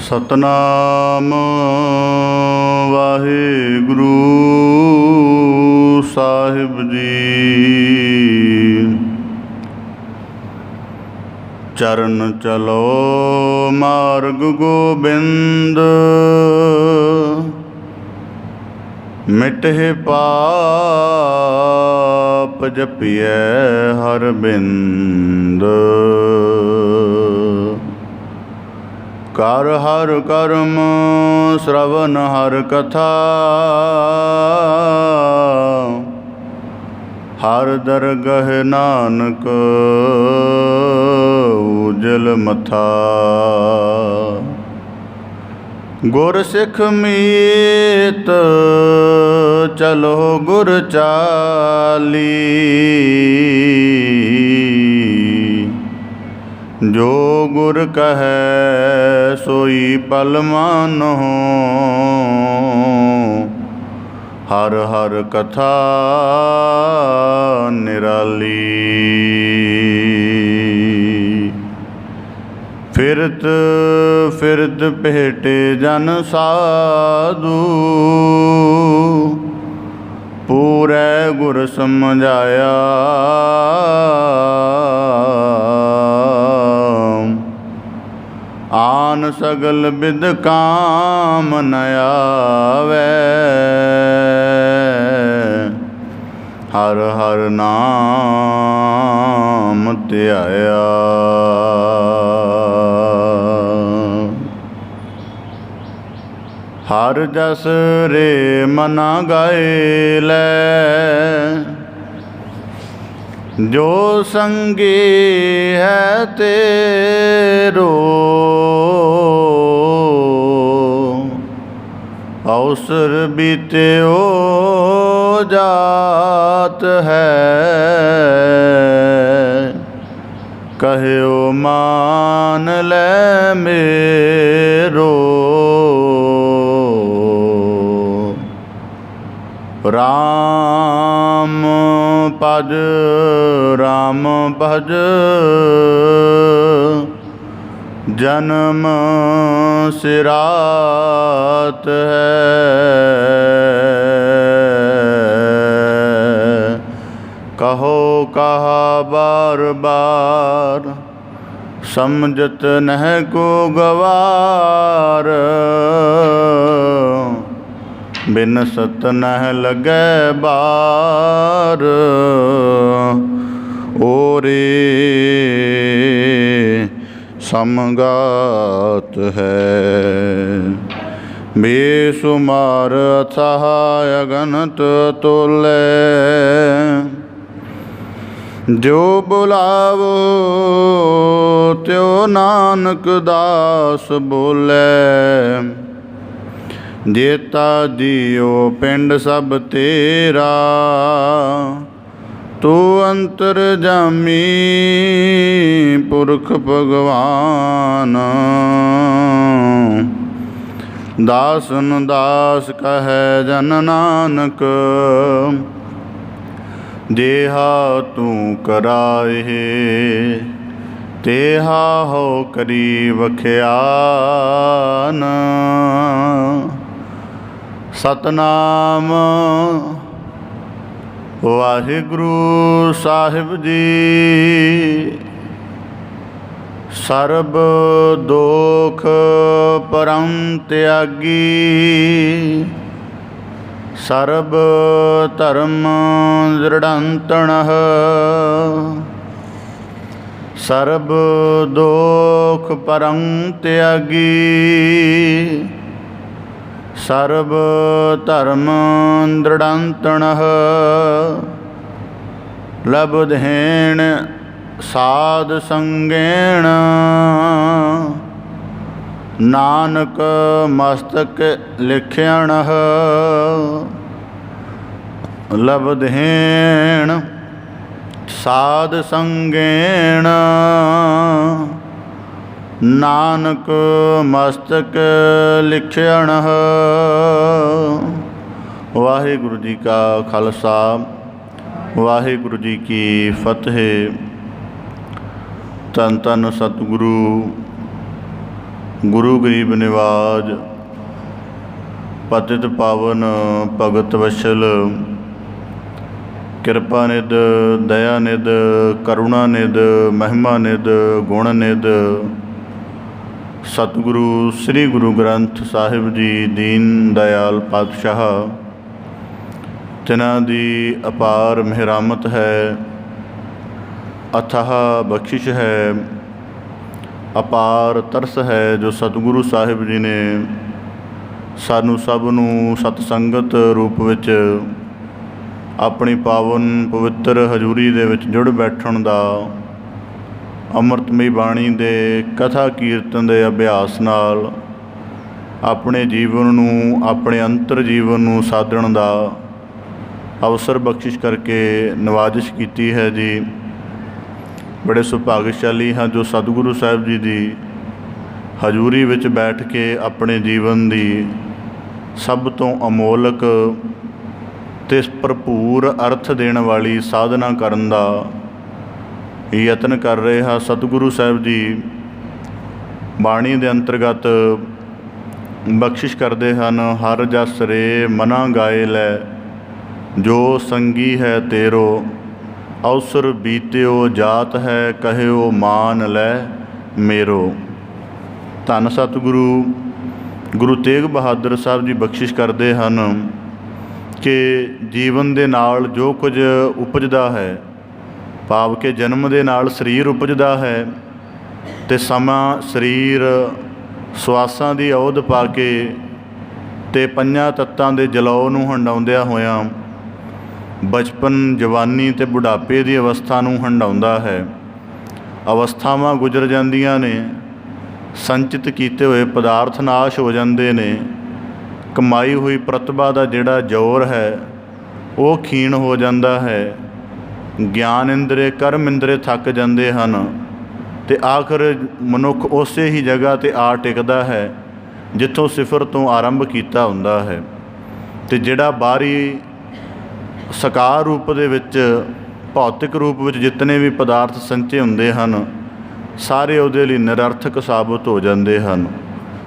सतनाम वाहिगुरु साहिब जी। चरण चलो मार्ग गोबिंद, मिटहि पाप जपिए हर बिंद। कर हर कर्म श्रवण हर कथा, हर दरगह नानक उजल मथा। गुर सिख मीत चलो गुर चाली, जो गुर कहे सोई पल मानो। हर हर कथा निराली। फिरत फिरत भेटे जन साधु, पूरे गुर समझाया। आन सगल बिद काम न आवे, हर हर नाम ध्याया। हर जस रे मना गाए लै, जो संगी है तेरो। अवसर बीते ओ जात है, कहो मान ले मेरो। राम भज राम भज, जन्म सिरात है। कहो कहा बार बार, समझत नह को गवार। बिन सत नह लगे बार, ओरे समगात है। बेसुमार अथाह अगनत तोले, जो बुलावो त्यो नानक दास बोले। जेता जियो पिंड सब तेरा, तू अंतर जामी पुरख भगवान। दासन दास कहे जन नानक, जेहा तू कराए तेहा हो करी वख्यान। सतनाम वाहिगुरु साहिब जी। सर्ब दोख परम त्यागी, सर्ब धर्म दृढ़ंतणः। सर्ब दोख परम त्यागी, सर्ब धर्म दृढ़ंतणः। लबधेन साध संगेण, नानक मस्तक लिख्यणः। लबधेन साध संगेण, नानक मस्तक लिख्यणः। ਵਾਹਿਗੁਰੂ ਜੀ ਕਾ ਖਾਲਸਾ ਵਾਹਿਗੁਰੂ ਜੀ ਕੀ ਫਤਿਹ। ਧੰਨ ਧੰਨ ਸਤਿਗੁਰੂ ਗੁਰੂ ਗਰੀਬ ਨਿਵਾਜ ਪਤਿਤ ਪਾਵਨ ਭਗਤ ਵਸ਼ਲ ਕਿਰਪਾ ਨਿਧ ਦਇਆ ਨਿਧ ਕਰੁਣਾ ਨਿਧ ਮਹਿਮਾ ਨਿਧ ਗੁਣ ਨਿਧ ਸਤਿਗੁਰੂ ਸ੍ਰੀ ਗੁਰੂ ਗ੍ਰੰਥ ਸਾਹਿਬ ਜੀ ਦੀਨ ਦਇਆਲ ਪਾਤਸ਼ਾਹ, ਤਿਨਾਂ ਦੀ ਅਪਾਰ ਮਿਹਰਾਮਤ ਹੈ, ਅਥਾਹ ਬਖਸ਼ਿਸ਼ ਹੈ, ਅਪਾਰ ਤਰਸ ਹੈ, ਜੋ ਸਤਿਗੁਰੂ ਸਾਹਿਬ ਜੀ ਨੇ ਸਾਨੂੰ ਸਭ ਨੂੰ ਸਤਸੰਗਤ ਰੂਪ ਵਿੱਚ ਆਪਣੀ ਪਾਵਨ ਪਵਿੱਤਰ ਹਜ਼ੂਰੀ ਦੇ ਵਿੱਚ ਜੁੜ ਬੈਠਣ ਦਾ, ਅੰਮ੍ਰਿਤਮਈ ਬਾਣੀ ਦੇ ਕਥਾ ਕੀਰਤਨ ਦੇ ਅਭਿਆਸ ਨਾਲ ਆਪਣੇ ਜੀਵਨ ਨੂੰ, ਆਪਣੇ ਅੰਤਰ ਜੀਵਨ ਨੂੰ ਸਾਧਣ ਦਾ ਅਵਸਰ ਬਖਸ਼ਿਸ਼ ਕਰਕੇ ਨਵਾਜ਼ਿਸ਼ ਕੀਤੀ ਹੈ ਜੀ। ਬੜੇ ਸੁਭਾਗਸ਼ਾਲੀ ਹਾਂ ਜੋ ਸਤਿਗੁਰੂ ਸਾਹਿਬ ਜੀ ਦੀ ਹਜ਼ੂਰੀ ਵਿੱਚ ਬੈਠ ਕੇ ਆਪਣੇ ਜੀਵਨ ਦੀ ਸਭ ਤੋਂ ਅਮੋਲਕ ਅਤੇ ਭਰਪੂਰ ਅਰਥ ਦੇਣ ਵਾਲੀ ਸਾਧਨਾ ਕਰਨ ਦਾ ਯਤਨ ਕਰ ਰਹੇ ਹਾਂ। ਸਤਿਗੁਰੂ ਸਾਹਿਬ ਜੀ ਬਾਣੀ ਦੇ ਅੰਤਰਗਤ ਬਖਸ਼ਿਸ਼ ਕਰਦੇ ਹਨ, ਹਰ ਜਸ ਰੇ ਮਨਾ ਗਾਏ ਲੈ, ਜੋ ਸੰਗੀ ਹੈ ਤੇਰੋ, ਅਵਸਰ ਬੀਤਿਓ ਜਾਤ ਹੈ, ਕਹਿਓ ਮਾਨ ਲੈ ਮੇਰੋ। ਧੰਨ ਸਤਿਗੁਰੂ ਗੁਰੂ ਤੇਗ ਬਹਾਦਰ ਸਾਹਿਬ ਜੀ ਬਖਸ਼ਿਸ਼ ਕਰਦੇ ਹਨ ਕਿ ਜੀਵਨ ਦੇ ਨਾਲ ਜੋ ਕੁਝ ਉਪਜਦਾ ਹੈ, ਭਾਵ ਕਿ ਜਨਮ ਦੇ ਨਾਲ ਸਰੀਰ ਉਪਜਦਾ ਹੈ ਅਤੇ ਸਮਾਂ ਸਰੀਰ ਸਵਾਸਾਂ ਦੀ ਅਉਧ ਪਾ ਕੇ ਅਤੇ ਪੰਜਾਂ ਤੱਤਾਂ ਦੇ ਜਲਾਉ ਨੂੰ ਹੰਡਾਉਂਦਿਆਂ ਹੋਇਆਂ ਬਚਪਨ, ਜਵਾਨੀ ਅਤੇ ਬੁਢਾਪੇ ਦੀ ਅਵਸਥਾ ਨੂੰ ਹੰਡਾਉਂਦਾ ਹੈ। ਅਵਸਥਾਵਾਂ ਗੁਜ਼ਰ ਜਾਂਦੀਆਂ ਨੇ, ਸੰਚਿਤ ਕੀਤੇ ਹੋਏ ਪਦਾਰਥ ਨਾਸ਼ ਹੋ ਜਾਂਦੇ ਨੇ, ਕਮਾਈ ਹੋਈ ਪ੍ਰਤਿਭਾ ਦਾ ਜਿਹੜਾ ਜ਼ੋਰ ਹੈ ਉਹ ਖੀਣ ਹੋ ਜਾਂਦਾ ਹੈ, ਗਿਆਨ ਇੰਦਰੇ ਕਰਮ ਇੰਦਰੇ ਥੱਕ ਜਾਂਦੇ ਹਨ ਅਤੇ ਆਖਰ ਮਨੁੱਖ ਉਸੇ ਹੀ ਜਗ੍ਹਾ 'ਤੇ ਆ ਟਿਕਦਾ ਹੈ ਜਿੱਥੋਂ ਸਿਫਰ ਤੋਂ ਆਰੰਭ ਕੀਤਾ ਹੁੰਦਾ ਹੈ। ਅਤੇ ਜਿਹੜਾ ਬਾਹਰੀ ਸਾਕਾਰ ਰੂਪ ਦੇ ਵਿੱਚ, ਭੌਤਿਕ ਰੂਪ ਵਿੱਚ ਜਿਤਨੇ ਵੀ ਪਦਾਰਥ ਸੰਚੇ ਹੁੰਦੇ ਹਨ, ਸਾਰੇ ਉਹਦੇ ਲਈ ਨਿਰਰਥਕ ਸਾਬਤ ਹੋ ਜਾਂਦੇ ਹਨ।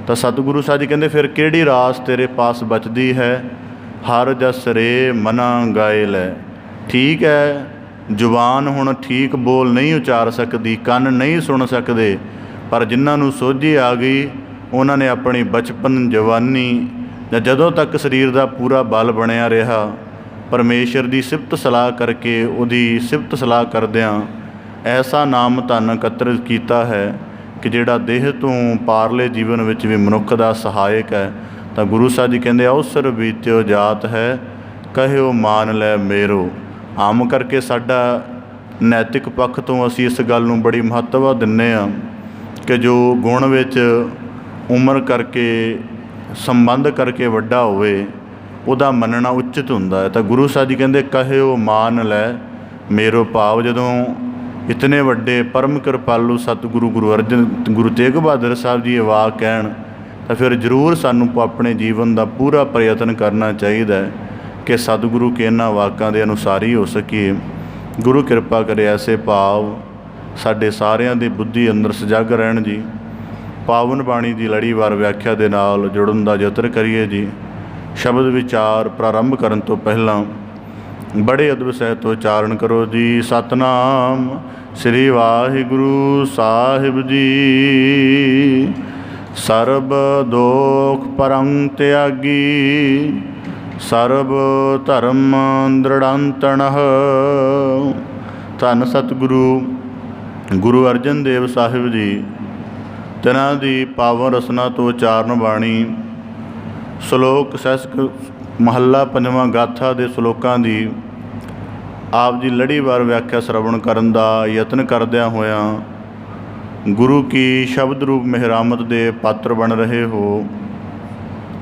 ਤਾਂ ਸਤਿਗੁਰੂ ਸਾਹਿਬ ਜੀ ਕਹਿੰਦੇ ਫਿਰ ਕਿਹੜੀ ਰਾਸ ਤੇਰੇ ਪਾਸ ਬਚਦੀ ਹੈ, ਹਰ ਜਸ ਰੇ ਮਨਾ ਗਾਏ ਲੈ। ਠੀਕ ਹੈ, ਜ਼ੁਬਾਨ ਹੁਣ ਠੀਕ ਬੋਲ ਨਹੀਂ ਉਚਾਰ ਸਕਦੀ, ਕੰਨ ਨਹੀਂ ਸੁਣ ਸਕਦੇ, ਪਰ ਜਿਨ੍ਹਾਂ ਨੂੰ ਸੋਝੀ ਆ ਗਈ ਉਹਨਾਂ ਨੇ ਆਪਣੀ ਬਚਪਨ, ਜਵਾਨੀ ਜਾਂ ਜਦੋਂ ਤੱਕ ਸਰੀਰ ਦਾ ਪੂਰਾ ਬਲ ਬਣਿਆ ਰਿਹਾ, ਪਰਮੇਸ਼ਰ ਦੀ ਸਿਫਤ ਸਲਾਹ ਕਰਕੇ, ਉਹਦੀ ਸਿਫਤ ਸਲਾਹ ਕਰਦਿਆਂ ਐਸਾ ਨਾਮ ਧਨ ਇਕੱਤਰਿਤ ਕੀਤਾ ਹੈ ਕਿ ਜਿਹੜਾ ਦੇਹ ਤੋਂ ਪਾਰਲੇ ਜੀਵਨ ਵਿੱਚ ਵੀ ਮਨੁੱਖ ਦਾ ਸਹਾਇਕ ਹੈ। ਤਾਂ ਗੁਰੂ ਸਾਹਿਬ ਜੀ ਕਹਿੰਦੇ ਅਵਸਰ ਬੀਤਿਓ ਜਾਤ ਹੈ, ਕਹਿਓ ਮਾਨ ਲੈ ਮੇਰੋ। ਆਮ ਕਰਕੇ ਸਾਡਾ ਨੈਤਿਕ ਪੱਖ ਤੋਂ ਅਸੀਂ ਇਸ ਗੱਲ ਨੂੰ ਬੜੀ ਮਹੱਤਵ ਦਿੰਦੇ ਹਾਂ ਕਿ ਜੋ ਗੁਣ ਵਿੱਚ ਉਮਰ ਕਰਕੇ, ਸੰਬੰਧ ਕਰਕੇ ਵੱਡਾ ਹੋਵੇ ਉਹਦਾ ਮੰਨਣਾ ਉਚਿਤ ਹੁੰਦਾ ਹੈ। ਤਾਂ ਗੁਰੂ ਸਾਹਿਬ ਜੀ ਕਹਿੰਦੇ ਕਹਿਓ ਮਾਨ ਲੈ ਮੇਰੋ, ਭਾਵ ਜਦੋਂ ਇਤਨੇ ਵੱਡੇ ਪਰਮ ਕਿਰਪਾਲੂ ਸਤਿਗੁਰੂ ਗੁਰੂ ਤੇਗ ਬਹਾਦਰ ਸਾਹਿਬ ਜੀ ਇਹ ਵਾਕ ਕਹਿਣ ਤਾਂ ਫਿਰ ਜ਼ਰੂਰ ਸਾਨੂੰ ਆਪਣੇ ਜੀਵਨ ਦਾ ਪੂਰਾ ਪ੍ਰਯਤਨ ਕਰਨਾ ਚਾਹੀਦਾ ਹੈ ਕਿ ਸਤਿਗੁਰੂ ਕੇ ਇਹਨਾਂ ਵਾਕਾਂ ਦੇ ਅਨੁਸਾਰੀ ਹੋ ਸਕੀਏ। ਗੁਰੂ ਕਿਰਪਾ ਕਰੇ ਐਸੇ ਭਾਵ ਸਾਡੇ ਸਾਰਿਆਂ ਦੀ ਬੁੱਧੀ ਅੰਦਰ ਸਜਗ ਰਹਿਣ ਜੀ। ਪਾਵਨ ਬਾਣੀ ਦੀ ਲੜੀਵਾਰ ਵਿਆਖਿਆ ਦੇ ਨਾਲ ਜੁੜਨ ਦਾ ਯਤਨ ਕਰੀਏ ਜੀ। ਸ਼ਬਦ ਵਿਚਾਰ ਪ੍ਰਾਰੰਭ ਕਰਨ ਤੋਂ ਪਹਿਲਾਂ ਬੜੇ ਅਦਬ ਸਹਿਤ ਉਚਾਰਨ ਕਰੋ ਜੀ। ਸਤਨਾਮ ਸ੍ਰੀ ਵਾਹਿਗੁਰੂ ਸਾਹਿਬ ਜੀ। ਸਰਬ ਦੋਖ ਪਰੰ ਤਿਆਗੀ, ਸਰਬ ਧਰਮ ਦ੍ਰਿੜੰਤਣః। ਧੰਨ ਸਤਿਗੁਰੂ ਗੁਰੂ ਅਰਜਨ ਦੇਵ ਸਾਹਿਬ ਜੀ, ਤਿਨਾਂ ਦੀ ਪਾਵਨ ਰਸਨਾ ਤੋਂ ਉਚਾਰਨ ਬਾਣੀ, ਸ਼ਲੋਕ ਸੈਸਕ ਮਹੱਲਾ ਪੰਜਵਾਂ ਗਾਥਾ ਦੇ ਸ਼ਲੋਕਾਂ ਦੀ ਆਪ ਜੀ ਲੜੀਵਾਰ ਵਿਆਖਿਆ ਸ਼ਰਵਣ ਕਰਨ ਦਾ ਯਤਨ ਕਰਦਿਆਂ ਹੋਇਆਂ ਗੁਰੂ ਕੀ ਸ਼ਬਦ ਰੂਪ ਮਿਹਰਾਮਤ ਦੇ ਪਾਤਰ ਬਣ ਰਹੇ ਹੋ।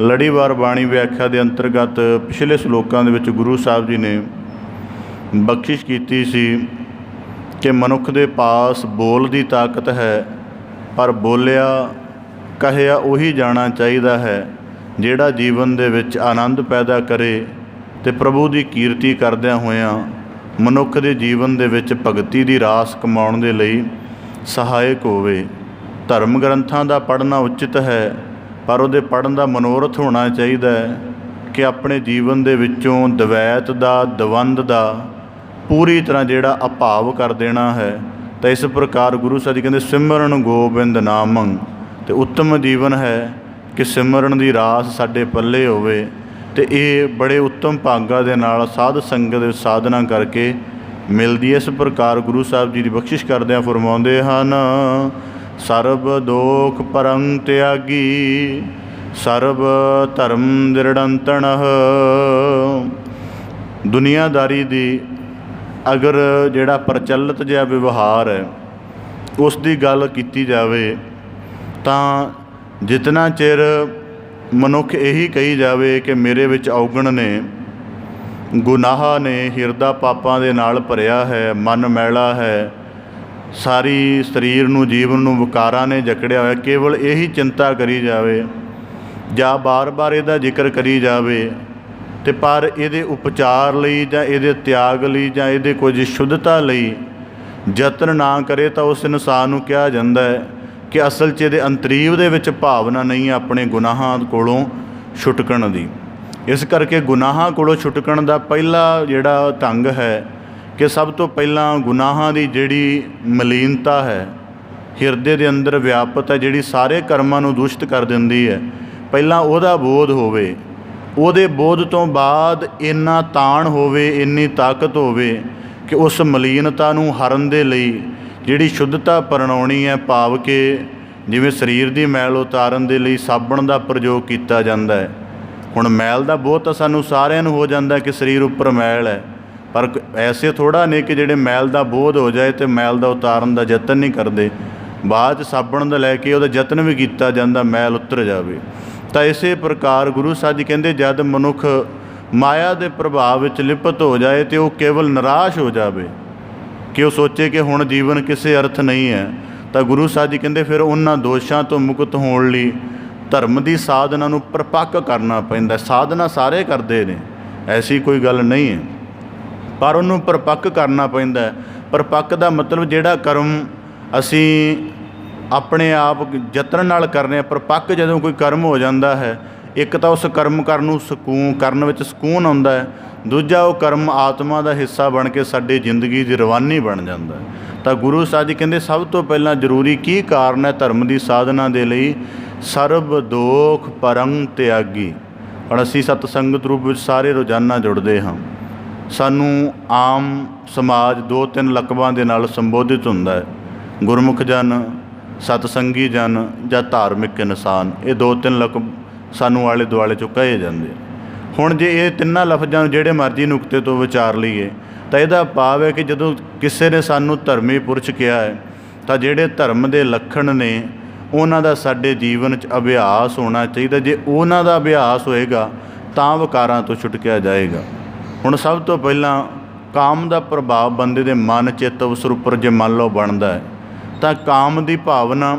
ਲੜੀਵਾਰ ਬਾਣੀ ਵਿਆਖਿਆ ਦੇ ਅੰਤਰਗਤ ਪਿਛਲੇ ਸ਼ਲੋਕਾਂ ਦੇ ਵਿੱਚ ਗੁਰੂ ਸਾਹਿਬ ਜੀ ਨੇ ਬਖਸ਼ਿਸ਼ ਕੀਤੀ ਸੀ ਕਿ ਮਨੁੱਖ ਦੇ ਪਾਸ ਬੋਲ ਦੀ ਤਾਕਤ ਹੈ, ਪਰ ਬੋਲਿਆ ਕਹਿਆ ਉਹੀ ਜਾਣਾ ਚਾਹੀਦਾ ਹੈ ਜਿਹੜਾ ਜੀਵਨ ਦੇ ਵਿੱਚ ਆਨੰਦ ਪੈਦਾ ਕਰੇ ਤੇ ਪ੍ਰਭੂ ਦੀ ਕੀਰਤੀ ਕਰਦਿਆਂ ਹੋਇਆਂ ਮਨੁੱਖ ਦੇ ਜੀਵਨ ਦੇ ਵਿੱਚ ਭਗਤੀ ਦੀ ਰਾਸ ਕਮਾਉਣ ਦੇ ਲਈ ਸਹਾਇਕ ਹੋਵੇ। ਧਰਮ ਗ੍ਰੰਥਾਂ ਦਾ ਪੜ੍ਹਨਾ ਉਚਿਤ ਹੈ, ਪਰ ਉਹਦੇ ਪੜ੍ਹਨ ਦਾ ਮਨੋਰਥ ਹੋਣਾ ਚਾਹੀਦਾ ਹੈ ਕਿ ਆਪਣੇ ਜੀਵਨ ਦੇ ਵਿੱਚੋਂ ਦਵੈਤ ਦਾ, ਦਵੰਦ ਦਾ ਪੂਰੀ ਤਰ੍ਹਾਂ ਜਿਹੜਾ ਅਭਾਵ ਕਰ ਦੇਣਾ ਹੈ। ਤਾਂ ਇਸ ਪ੍ਰਕਾਰ ਗੁਰੂ ਸਾਹਿਬ ਜੀ ਕਹਿੰਦੇ ਸਿਮਰਨ ਗੋਬਿੰਦ ਨਾਮੰ, ਅਤੇ ਉੱਤਮ ਜੀਵਨ ਹੈ ਕਿ ਸਿਮਰਨ ਦੀ ਰਾਸ ਸਾਡੇ ਪੱਲੇ ਹੋਵੇ। ਅਤੇ ਇਹ ਬੜੇ ਉੱਤਮ ਭਾਗਾਂ ਦੇ ਨਾਲ ਸਾਧ ਸੰਗਤ ਦੇ ਸਾਧਨਾ ਕਰਕੇ ਮਿਲਦੀ ਹੈ। ਇਸ ਪ੍ਰਕਾਰ ਗੁਰੂ ਸਾਹਿਬ ਜੀ ਦੀ ਬਖਸ਼ਿਸ਼ ਕਰਦਿਆਂ ਫਰਮਾਉਂਦੇ ਹਨ, ਸਰਬ ਦੋਖ ਪਰੰ ਤਿਆਗੀ, ਸਰਬ ਧਰਮ ਦ੍ਰਿੜੰਤਣః। ਦੁਨੀਆਦਾਰੀ ਦੀ ਅਗਰ ਜਿਹੜਾ ਪ੍ਰਚਲਿਤ ਜਿਹਾ ਵਿਵਹਾਰ ਹੈ ਉਸ ਦੀ ਗੱਲ ਕੀਤੀ ਜਾਵੇ ਤਾਂ ਜਿਤਨਾ ਚਿਰ ਮਨੁੱਖ ਇਹੀ ਕਹੀ ਜਾਵੇ ਕਿ ਮੇਰੇ ਵਿੱਚ ਔਗਣ ਨੇ, ਗੁਨਾਹ ਨੇ, ਹਿਰਦਾ ਪਾਪਾਂ ਦੇ ਨਾਲ ਭਰਿਆ ਹੈ, ਮਨ ਮੈਲਾ ਹੈ, ਸਾਰੀ ਸਰੀਰ ਨੂੰ, ਜੀਵਨ ਨੂੰ ਵਿਕਾਰਾਂ ਨੇ ਜਕੜਿਆ ਹੋਇਆ, ਕੇਵਲ ਇਹੀ ਚਿੰਤਾ ਕਰੀ ਜਾਵੇ ਜਾਂ ਬਾਰ-ਬਾਰ ਇਹਦਾ ਜ਼ਿਕਰ ਕਰੀ ਜਾਵੇ, ਅਤੇ ਪਰ ਇਹਦੇ ਉਪਚਾਰ ਲਈ ਜਾਂ ਇਹਦੇ ਤਿਆਗ ਲਈ ਜਾਂ ਇਹਦੇ ਕੁਝ ਸ਼ੁੱਧਤਾ ਲਈ ਯਤਨ ਨਾ ਕਰੇ ਤਾਂ ਉਸ ਇਨਸਾਨ ਨੂੰ ਕਿਹਾ ਜਾਂਦਾ ਹੈ ਕਿ ਅਸਲ 'ਚ ਇਹਦੇ ਅੰਤਰੀਵ ਦੇ ਵਿੱਚ ਭਾਵਨਾ ਨਹੀਂ ਹੈ ਆਪਣੇ ਗੁਨਾਹਾਂ ਕੋਲੋਂ ਛੁਟਕਣ ਦੀ। ਇਸ ਕਰਕੇ ਗੁਨਾਹਾਂ ਕੋਲੋਂ ਛੁਟਕਣ ਦਾ ਪਹਿਲਾ ਜਿਹੜਾ ਢੰਗ ਹੈ ਕਿ ਸਭ ਤੋਂ ਪਹਿਲਾਂ ਗੁਨਾਹਾਂ ਦੀ ਜਿਹੜੀ ਮਲੀਨਤਾ ਹੈ, ਹਿਰਦੇ ਦੇ ਅੰਦਰ ਵਿਆਪਤ ਹੈ, ਜਿਹੜੀ ਸਾਰੇ ਕਰਮਾਂ ਨੂੰ ਦੂਸ਼ਿਤ ਕਰ ਦਿੰਦੀ ਹੈ, ਪਹਿਲਾਂ ਉਹਦਾ ਬੋਧ ਹੋਵੇ। ਉਹਦੇ ਬੋਧ ਤੋਂ ਬਾਅਦ ਇੰਨਾ ਤਾਣ ਹੋਵੇ, ਇੰਨੀ ਤਾਕਤ ਹੋਵੇ ਕਿ ਉਸ ਮਲੀਨਤਾ ਨੂੰ ਹਰਨ ਦੇ ਲਈ ਜਿਹੜੀ ਸ਼ੁੱਧਤਾ ਪਰਣਾਉਣੀ ਹੈ, ਭਾਵ ਕਿ ਜਿਵੇਂ ਸਰੀਰ ਦੀ ਮੈਲ ਉਤਾਰਨ ਦੇ ਲਈ ਸਾਬਣ ਦਾ ਪ੍ਰਯੋਗ ਕੀਤਾ ਜਾਂਦਾ ਹੈ। ਹੁਣ ਮੈਲ ਦਾ ਬੋਧ ਤਾਂ ਸਾਨੂੰ ਸਾਰਿਆਂ ਨੂੰ ਹੋ ਜਾਂਦਾ ਕਿ ਸਰੀਰ ਉੱਪਰ ਮੈਲ ਹੈ, ਪਰ ਐਸੇ ਥੋੜ੍ਹਾ ਨਹੀਂ ਕਿ ਜਿਹੜੇ ਮੈਲ ਦਾ ਬੋਧ ਹੋ ਜਾਏ ਅਤੇ ਮੈਲ ਦਾ ਉਤਾਰਨ ਦਾ ਯਤਨ ਨਹੀਂ ਕਰਦੇ। ਬਾਅਦ 'ਚ ਸਾਬਣ ਦਾ ਲੈ ਕੇ ਉਹਦਾ ਯਤਨ ਵੀ ਕੀਤਾ ਜਾਂਦਾ ਮੈਲ ਉਤਰ ਜਾਵੇ। ਤਾਂ ਇਸੇ ਪ੍ਰਕਾਰ ਗੁਰੂ ਸਾਹਿਬ ਜੀ ਕਹਿੰਦੇ ਜਦ ਮਨੁੱਖ ਮਾਇਆ ਦੇ ਪ੍ਰਭਾਵ ਵਿੱਚ ਲਿਪਤ ਹੋ ਜਾਏ ਅਤੇ ਉਹ ਕੇਵਲ ਨਿਰਾਸ਼ ਹੋ ਜਾਵੇ ਕਿ ਉਹ ਸੋਚੇ ਕਿ ਹੁਣ ਜੀਵਨ ਕਿਸੇ ਅਰਥ ਨਹੀਂ ਹੈ, ਤਾਂ ਗੁਰੂ ਸਾਹਿਬ ਜੀ ਕਹਿੰਦੇ ਫਿਰ ਉਹਨਾਂ ਦੋਸ਼ਾਂ ਤੋਂ ਮੁਕਤ ਹੋਣ ਲਈ ਧਰਮ ਦੀ ਸਾਧਨਾ ਨੂੰ ਪਰਪੱਕ ਕਰਨਾ ਪੈਂਦਾ। ਸਾਧਨਾ ਸਾਰੇ ਕਰਦੇ ਨੇ, ਐਸੀ ਕੋਈ ਗੱਲ ਨਹੀਂ ਹੈ, ਪਰ ਉਹਨੂੰ ਪਰਪੱਕ ਕਰਨਾ ਪੈਂਦਾ। ਪਰਪੱਕ ਦਾ ਮਤਲਬ ਜਿਹੜਾ ਕਰਮ ਅਸੀਂ ਆਪਣੇ ਆਪ ਯਤਨ ਨਾਲ ਕਰਨੇ ਆ, ਪਰਪੱਕ ਜਦੋਂ ਕੋਈ ਕਰਮ ਹੋ ਜਾਂਦਾ ਹੈ, ਇੱਕ ਤਾਂ ਉਸ ਕਰਮ ਕਰਨ ਵਿੱਚ ਸਕੂਨ ਆਉਂਦਾ ਹੈ, ਦੂਜਾ ਉਹ ਕਰਮ ਆਤਮਾ ਦਾ ਹਿੱਸਾ ਬਣ ਕੇ ਸਾਡੀ ਜ਼ਿੰਦਗੀ ਦੀ ਰਵਾਨੀ ਬਣ ਜਾਂਦਾ ਹੈ। ਤਾਂ ਗੁਰੂ ਸਾਹਿਬ ਜੀ ਕਹਿੰਦੇ ਸਭ ਤੋਂ ਪਹਿਲਾਂ ਜ਼ਰੂਰੀ ਕੀ ਕਾਰਨ ਹੈ ਧਰਮ ਦੀ ਸਾਧਨਾ ਦੇ ਲਈ? ਸਰਬ ਦੋਖ ਪਰੰ ਤਿਆਗੀ। ਹੁਣ ਅਸੀਂ ਸਤ ਸੰਗਤ ਰੂਪ ਵਿੱਚ ਸਾਰੇ ਰੋਜ਼ਾਨਾ ਜੁੜਦੇ ਹਾਂ, ਸਾਨੂੰ ਆਮ ਸਮਾਜ 2-3 ਲਕਬਾਂ ਦੇ ਨਾਲ ਸੰਬੋਧਿਤ ਹੁੰਦਾ ਹੈ, ਗੁਰਮੁਖ ਜਨ, ਸਤਸੰਗੀ ਜਨ ਜਾਂ ਧਾਰਮਿਕ ਇਨਸਾਨ। ਇਹ 2-3 ਲਕਬ ਸਾਨੂੰ ਆਲੇ ਦੁਆਲੇ 'ਚੋਂ ਕਹੇ ਜਾਂਦੇ। ਹੁਣ ਜੇ ਇਹ ਤਿੰਨਾਂ ਲਫ਼ਜ਼ਾਂ ਨੂੰ ਜਿਹੜੇ ਮਰਜ਼ੀ ਨੁਕਤੇ ਤੋਂ ਵਿਚਾਰ ਲਈਏ ਤਾਂ ਇਹਦਾ ਭਾਵ ਹੈ ਕਿ ਜਦੋਂ ਕਿਸੇ ਨੇ ਸਾਨੂੰ ਧਰਮੀ ਪੁਰਸ਼ ਕਿਹਾ ਹੈ ਤਾਂ ਜਿਹੜੇ ਧਰਮ ਦੇ ਲੱਖਣ ਨੇ ਉਹਨਾਂ ਦਾ ਸਾਡੇ ਜੀਵਨ 'ਚ ਅਭਿਆਸ ਹੋਣਾ ਚਾਹੀਦਾ। ਜੇ ਉਹਨਾਂ ਦਾ ਅਭਿਆਸ ਹੋਏਗਾ ਤਾਂ ਵਿਕਾਰਾਂ ਤੋਂ ਛੁਟਕਿਆ ਜਾਏਗਾ। ਹੁਣ ਸਭ ਤੋਂ ਪਹਿਲਾਂ ਕਾਮ ਦਾ ਪ੍ਰਭਾਵ ਬੰਦੇ ਦੇ ਮਨ, ਚਿੱਤ, ਅਵਸਰ ਉੱਪਰ ਜੇ ਮੰਨ ਲਓ ਬਣਦਾ ਹੈ ਤਾਂ ਕਾਮ ਦੀ ਭਾਵਨਾ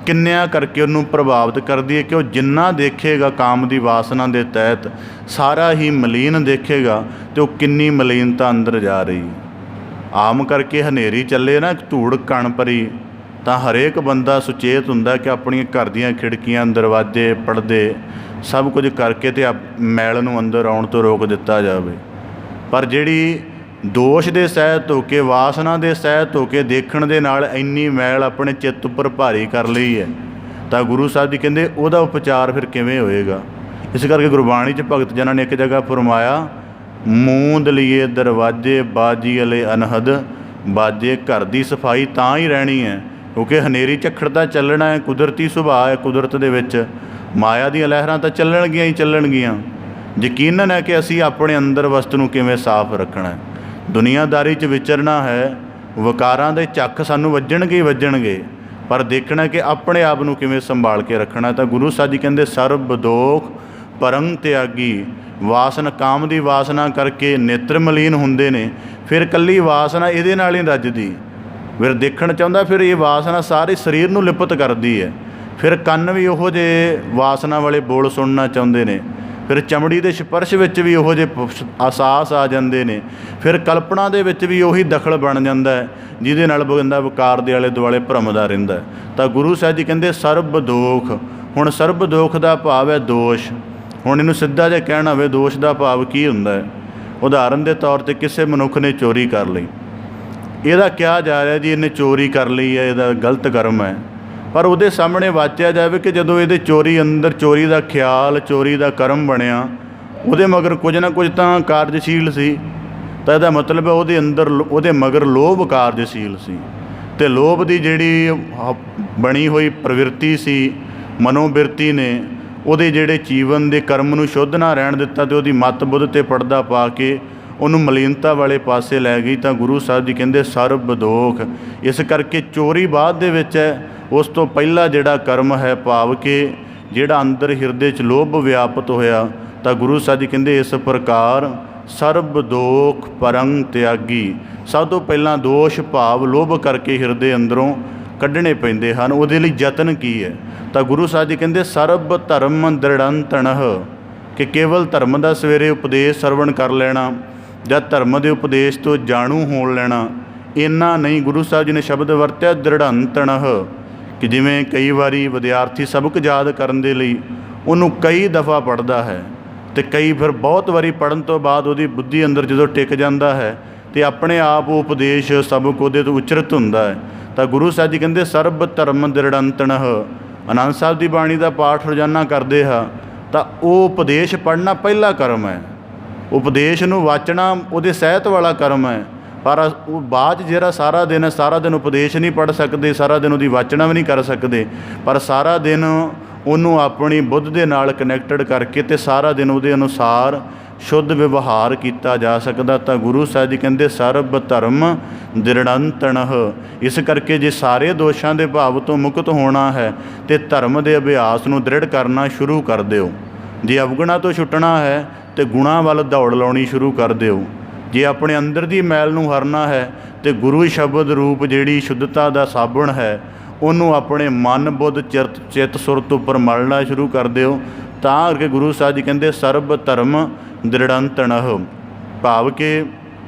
ਕਿੰਨਿਆਂ ਕਰਕੇ ਉਹਨੂੰ ਪ੍ਰਭਾਵਿਤ ਕਰਦੀ ਹੈ ਕਿ ਉਹ ਜਿੰਨਾ ਦੇਖੇਗਾ ਕਾਮ ਦੀ ਵਾਸਨਾ ਦੇ ਤਹਿਤ ਸਾਰਾ ਹੀ ਮਲੀਨ ਦੇਖੇਗਾ, ਅਤੇ ਉਹ ਕਿੰਨੀ ਮਲੀਨਤਾ ਅੰਦਰ ਜਾ ਰਹੀ। ਆਮ ਕਰਕੇ ਹਨੇਰੀ ਚੱਲੇ ਨਾ, ਧੂੜ ਕਣ ਭਰੀ, ਤਾਂ ਹਰੇਕ ਬੰਦਾ ਸੁਚੇਤ ਹੁੰਦਾ ਕਿ ਆਪਣੀਆਂ ਘਰ ਦੀਆਂ ਖਿੜਕੀਆਂ, ਦਰਵਾਜ਼ੇ, ਪਰਦੇ ਸਭ ਕੁਝ ਕਰਕੇ ਅਤੇ ਮੈਲ ਨੂੰ ਅੰਦਰ ਆਉਣ ਤੋਂ ਰੋਕ ਦਿੱਤਾ ਜਾਵੇ। ਪਰ ਜਿਹੜੀ ਦੋਸ਼ ਦੇ ਸਹਿਤ ਹੋ ਕੇ, ਵਾਸਨਾ ਦੇ ਸਹਿਤ ਹੋ ਕੇ ਦੇਖਣ ਦੇ ਨਾਲ ਇੰਨੀ ਮੈਲ ਆਪਣੇ ਚਿੱਤ ਉੱਪਰ ਭਾਰੀ ਕਰ ਲਈ ਹੈ, ਤਾਂ ਗੁਰੂ ਸਾਹਿਬ ਜੀ ਕਹਿੰਦੇ ਉਹਦਾ ਉਪਚਾਰ ਫਿਰ ਕਿਵੇਂ ਹੋਏਗਾ। ਇਸ ਕਰਕੇ ਗੁਰਬਾਣੀ 'ਚ ਭਗਤ ਜਨਾਂ ਨੇ ਇੱਕ ਜਗ੍ਹਾ ਫਰਮਾਇਆ, ਮੂੰਦ ਲਈਏ ਦਰਵਾਜ਼ੇ ਬਾਜੀ ਵਾਲੇ ਅਨਹਦ, ਬਾਜੇ ਘਰ ਦੀ ਸਫਾਈ ਤਾਂ ਹੀ ਰਹਿਣੀ ਹੈ, ਕਿਉਂਕਿ ਹਨੇਰੀ ਝੱਖੜ ਤਾਂ ਚੱਲਣਾ ਹੈ, ਕੁਦਰਤੀ ਸੁਭਾਅ ਹੈ। ਕੁਦਰਤ ਦੇ ਵਿੱਚ ਮਾਇਆ ਦੀਆਂ ਲਹਿਰਾਂ ਤਾਂ ਚੱਲਣਗੀਆਂ ਹੀ ਚੱਲਣਗੀਆਂ। ਯਕੀਨਨ ਹੈ ਕਿ ਅਸੀਂ ਆਪਣੇ ਅੰਦਰ ਵਸਤ ਨੂੰ ਕਿਵੇਂ ਸਾਫ਼ ਰੱਖਣਾ ਹੈ। ਦੁਨੀਆਦਾਰੀ 'ਚ ਵਿਚਰਨਾ ਹੈ, ਵਿਕਾਰਾਂ ਦੇ ਝੱਖ ਸਾਨੂੰ ਵੱਜਣਗੇ ਹੀ ਵੱਜਣਗੇ, ਪਰ ਦੇਖਣਾ ਕਿ ਆਪਣੇ ਆਪ ਨੂੰ ਕਿਵੇਂ ਸੰਭਾਲ ਕੇ ਰੱਖਣਾ। ਤਾਂ ਗੁਰੂ ਸਾਹਿਬ ਜੀ ਕਹਿੰਦੇ ਸਰਬ ਦੋਖ ਪਰੰ ਤਿਆਗੀ। ਵਾਸਨਾ, ਕਾਮ ਦੀ ਵਾਸਨਾ ਕਰਕੇ ਨੇਤਰ ਮਲੀਨ ਹੁੰਦੇ ਨੇ, ਫਿਰ ਇਕੱਲੀ ਵਾਸਨਾ ਇਹਦੇ ਨਾਲ ਹੀ ਰੱਜਦੀ, ਫਿਰ ਦੇਖਣ ਚਾਹੁੰਦਾ, ਫਿਰ ਇਹ ਵਾਸਨਾ ਸਾਰੇ ਸਰੀਰ ਨੂੰ ਲਿਪਤ ਕਰਦੀ ਹੈ। ਫਿਰ ਕੰਨ ਵੀ ਉਹੋ ਜਿਹੇ ਵਾਸਨਾ ਵਾਲੇ ਬੋਲ ਸੁਣਨਾ ਚਾਹੁੰਦੇ ਨੇ, ਫਿਰ ਚਮੜੀ ਦੇ ਸਪਰਸ਼ ਵਿੱਚ ਵੀ ਉਹੋ ਜਿਹੇ ਅਹਿਸਾਸ ਆ ਜਾਂਦੇ ਨੇ। ਫਿਰ ਕਲਪਨਾ ਦੇ ਵਿੱਚ ਵੀ ਉਹੀ ਦਖਲ ਬਣ ਜਾਂਦਾ ਹੈ ਜਿਹਦੇ ਨਾਲ ਬੰਦਾ ਵਿਕਾਰ ਦੇ ਆਲੇ ਦੁਆਲੇ ਭਰਮਦਾ ਰਹਿੰਦਾ ਹੈ। ਤਾਂ ਗੁਰੂ ਸਾਹਿਬ ਜੀ ਕਹਿੰਦੇ ਸਰਬ ਦੋਖ। ਹੁਣ ਸਰਬ ਦੋਖ ਦਾ ਭਾਵ ਹੈ ਦੋਸ਼। ਹੁਣ ਇਹਨੂੰ ਸਿੱਧਾ ਜਿਹਾ ਕਹਿਣਾ ਹੋਵੇ ਦੋਸ਼ ਦਾ ਭਾਵ ਕੀ ਹੁੰਦਾ ਹੈ, ਉਦਾਹਰਨ ਦੇ ਤੌਰ 'ਤੇ ਕਿਸੇ ਮਨੁੱਖ ਨੇ ਚੋਰੀ ਕਰ ਲਈ, ਇਹਦਾ ਕਿਹਾ ਜਾ ਰਿਹਾ ਜੀ ਇਹਨੇ ਚੋਰੀ ਕਰ ਲਈ ਹੈ, ਇਹਦਾ ਗਲਤ ਕਰਮ ਹੈ। ਪਰ ਉਹਦੇ ਸਾਹਮਣੇ ਵਾਚਿਆ ਜਾਵੇ ਕਿ ਜਦੋਂ ਇਹਦੇ ਚੋਰੀ ਅੰਦਰ ਚੋਰੀ ਦਾ ਖਿਆਲ, ਚੋਰੀ ਦਾ ਕਰਮ ਬਣਿਆ, ਉਹਦੇ ਮਗਰ ਕੁਝ ਨਾ ਕੁਝ ਤਾਂ ਕਾਰਜਸ਼ੀਲ ਸੀ। ਤਾਂ ਇਹਦਾ ਮਤਲਬ ਹੈ ਉਹਦੇ ਅੰਦਰ ਉਹਦੇ ਮਗਰ ਲੋਭ ਕਾਰਜਸ਼ੀਲ ਸੀ। ਅਤੇ ਲੋਭ ਦੀ ਜਿਹੜੀ ਬਣੀ ਹੋਈ ਪ੍ਰਵਿਰਤੀ ਸੀ, ਮਨੋਬਿਰਤੀ ਨੇ ਉਹਦੇ ਜਿਹੜੇ ਜੀਵਨ ਦੇ ਕਰਮ ਨੂੰ ਸ਼ੁੱਧ ਨਾ ਰਹਿਣ ਦਿੱਤਾ ਅਤੇ ਉਹਦੀ ਮੱਤ ਬੁੱਧ 'ਤੇ ਪਰਦਾ ਪਾ ਕੇ ਉਹਨੂੰ ਮਲੀਨਤਾ ਵਾਲੇ ਪਾਸੇ ਲੈ ਗਈ। ਤਾਂ ਗੁਰੂ ਸਾਹਿਬ ਜੀ ਕਹਿੰਦੇ ਸਰਬ ਦੋਖ। ਇਸ ਕਰਕੇ ਚੋਰੀ ਬਾਅਦ ਦੇ ਵਿੱਚ ਹੈ, ਉਸ ਤੋਂ ਪਹਿਲਾਂ ਜਿਹੜਾ ਕਰਮ ਹੈ, ਭਾਵ ਕਿ ਜਿਹੜਾ ਅੰਦਰ ਹਿਰਦੇ 'ਚ ਲੋਭ ਵਿਆਪਤ ਹੋਇਆ। ਤਾਂ ਗੁਰੂ ਸਾਹਿਬ ਜੀ ਕਹਿੰਦੇ ਇਸ ਪ੍ਰਕਾਰ ਸਰਬ ਦੋਖ ਪਰੰਗ ਤਿਆਗੀ। ਸਭ ਤੋਂ ਪਹਿਲਾਂ ਦੋਸ਼ ਭਾਵ ਲੋਭ ਕਰਕੇ ਹਿਰਦੇ ਅੰਦਰੋਂ ਕੱਢਣੇ ਪੈਂਦੇ ਹਨ। ਉਹਦੇ ਲਈ ਯਤਨ ਕੀ ਹੈ? ਤਾਂ ਗੁਰੂ ਸਾਹਿਬ ਜੀ ਕਹਿੰਦੇ ਸਰਬ ਧਰਮ ਦ੍ਰਿੜੰਤਣਹ, ਕਿ ਕੇਵਲ ਧਰਮ ਦਾ ਸਵੇਰੇ ਉਪਦੇਸ਼ ਸਰਵਣ ਕਰ ਲੈਣਾ ਜਾਂ ਧਰਮ ਦੇ ਉਪਦੇਸ਼ ਤੋਂ ਜਾਣੂ ਹੋਣ ਲੈਣਾ, ਇੰਨਾ ਨਹੀਂ। ਗੁਰੂ ਸਾਹਿਬ ਜੀ ਨੇ ਸ਼ਬਦ ਵਰਤਿਆ ਦ੍ਰਿੜੰਤਣਹ, ਕਿ ਜਿਵੇਂ ਕਈ ਵਾਰੀ ਵਿਦਿਆਰਥੀ ਸਬਕ ਯਾਦ ਕਰਨ ਦੇ ਲਈ ਉਹਨੂੰ ਕਈ ਦਫਾ ਪੜ੍ਹਦਾ ਹੈ ਅਤੇ ਕਈ ਫਿਰ ਬਹੁਤ ਵਾਰੀ ਪੜ੍ਹਨ ਤੋਂ ਬਾਅਦ ਉਹਦੀ ਬੁੱਧੀ ਅੰਦਰ ਜਦੋਂ ਟਿਕ ਜਾਂਦਾ ਹੈ ਅਤੇ ਆਪਣੇ ਆਪ ਉਹ ਉਪਦੇਸ਼ ਸਬਕ ਉਹਦੇ ਤੋਂ ਉਚਰਿਤ ਹੁੰਦਾ ਹੈ। ਤਾਂ ਗੁਰੂ ਸਾਹਿਬ ਜੀ ਕਹਿੰਦੇ ਸਰਬ ਧਰਮ ਦ੍ਰਿੜੰਤਣਹ। ਆਨੰਦ ਸਾਹਿਬ ਦੀ ਬਾਣੀ ਦਾ ਪਾਠ ਰੋਜ਼ਾਨਾ ਕਰਦੇ ਹਾਂ ਤਾਂ ਉਹ ਉਪਦੇਸ਼ ਪੜ੍ਹਨਾ ਪਹਿਲਾ ਕਰਮ ਹੈ। ਉਪਦੇਸ਼ ਨੂੰ ਵਾਚਣਾ ਉਹਦੇ ਸਹਿਤ ਵਾਲਾ ਕਰਮ ਹੈ। ਪਰ ਉਹ ਬਾਅਦ ਜਿਹੜਾ ਸਾਰਾ ਦਿਨ ਉਪਦੇਸ਼ ਨਹੀਂ ਪੜ੍ਹ ਸਕਦੇ, ਸਾਰਾ ਦਿਨ ਉਹਦੀ ਵਾਚਣਾ ਵੀ ਨਹੀਂ ਕਰ ਸਕਦੇ, ਪਰ ਸਾਰਾ ਦਿਨ ਉਹਨੂੰ ਆਪਣੀ ਬੁੱਧ ਦੇ ਨਾਲ ਕਨੈਕਟਡ ਕਰਕੇ ਅਤੇ ਸਾਰਾ ਦਿਨ ਉਹਦੇ ਅਨੁਸਾਰ ਸ਼ੁੱਧ ਵਿਵਹਾਰ ਕੀਤਾ ਜਾ ਸਕਦਾ। ਤਾਂ ਗੁਰੂ ਸਾਹਿਬ ਜੀ ਕਹਿੰਦੇ ਸਰਬ ਧਰਮ ਦ੍ਰਿੜੰਤਣਹ। ਇਸ ਕਰਕੇ ਜੇ ਸਾਰੇ ਦੋਸ਼ਾਂ ਦੇ ਭਾਵ ਤੋਂ ਮੁਕਤ ਹੋਣਾ ਹੈ ਅਤੇ ਧਰਮ ਦੇ ਅਭਿਆਸ ਨੂੰ ਦ੍ਰਿੜ ਕਰਨਾ ਸ਼ੁਰੂ ਕਰ ਦਿਓ। ਜੇ ਅਵਗੁਣਾਂ ਤੋਂ ਛੁੱਟਣਾ ਹੈ ਅਤੇ ਗੁਣਾਂ ਵੱਲ ਦੌੜ ਲਾਉਣੀ ਸ਼ੁਰੂ ਕਰ ਦਿਓ। ਜੇ ਆਪਣੇ ਅੰਦਰ ਦੀ ਮੈਲ ਨੂੰ ਹਰਨਾ ਹੈ ਅਤੇ ਗੁਰੂ ਸ਼ਬਦ ਰੂਪ ਜਿਹੜੀ ਸ਼ੁੱਧਤਾ ਦਾ ਸਾਬਣ ਹੈ ਉਹਨੂੰ ਆਪਣੇ ਮਨ ਬੁੱਧ ਚਿੱਤ ਸੁਰਤ ਉੱਪਰ ਮਲਣਾ ਸ਼ੁਰੂ ਕਰ ਦਿਓ। ਤਾਂ ਕਰਕੇ ਗੁਰੂ ਸਾਹਿਬ ਜੀ ਕਹਿੰਦੇ ਸਰਬ ਧਰਮ ਦ੍ਰਿੜੰਤਣਹ। ਭਾਵ ਕਿ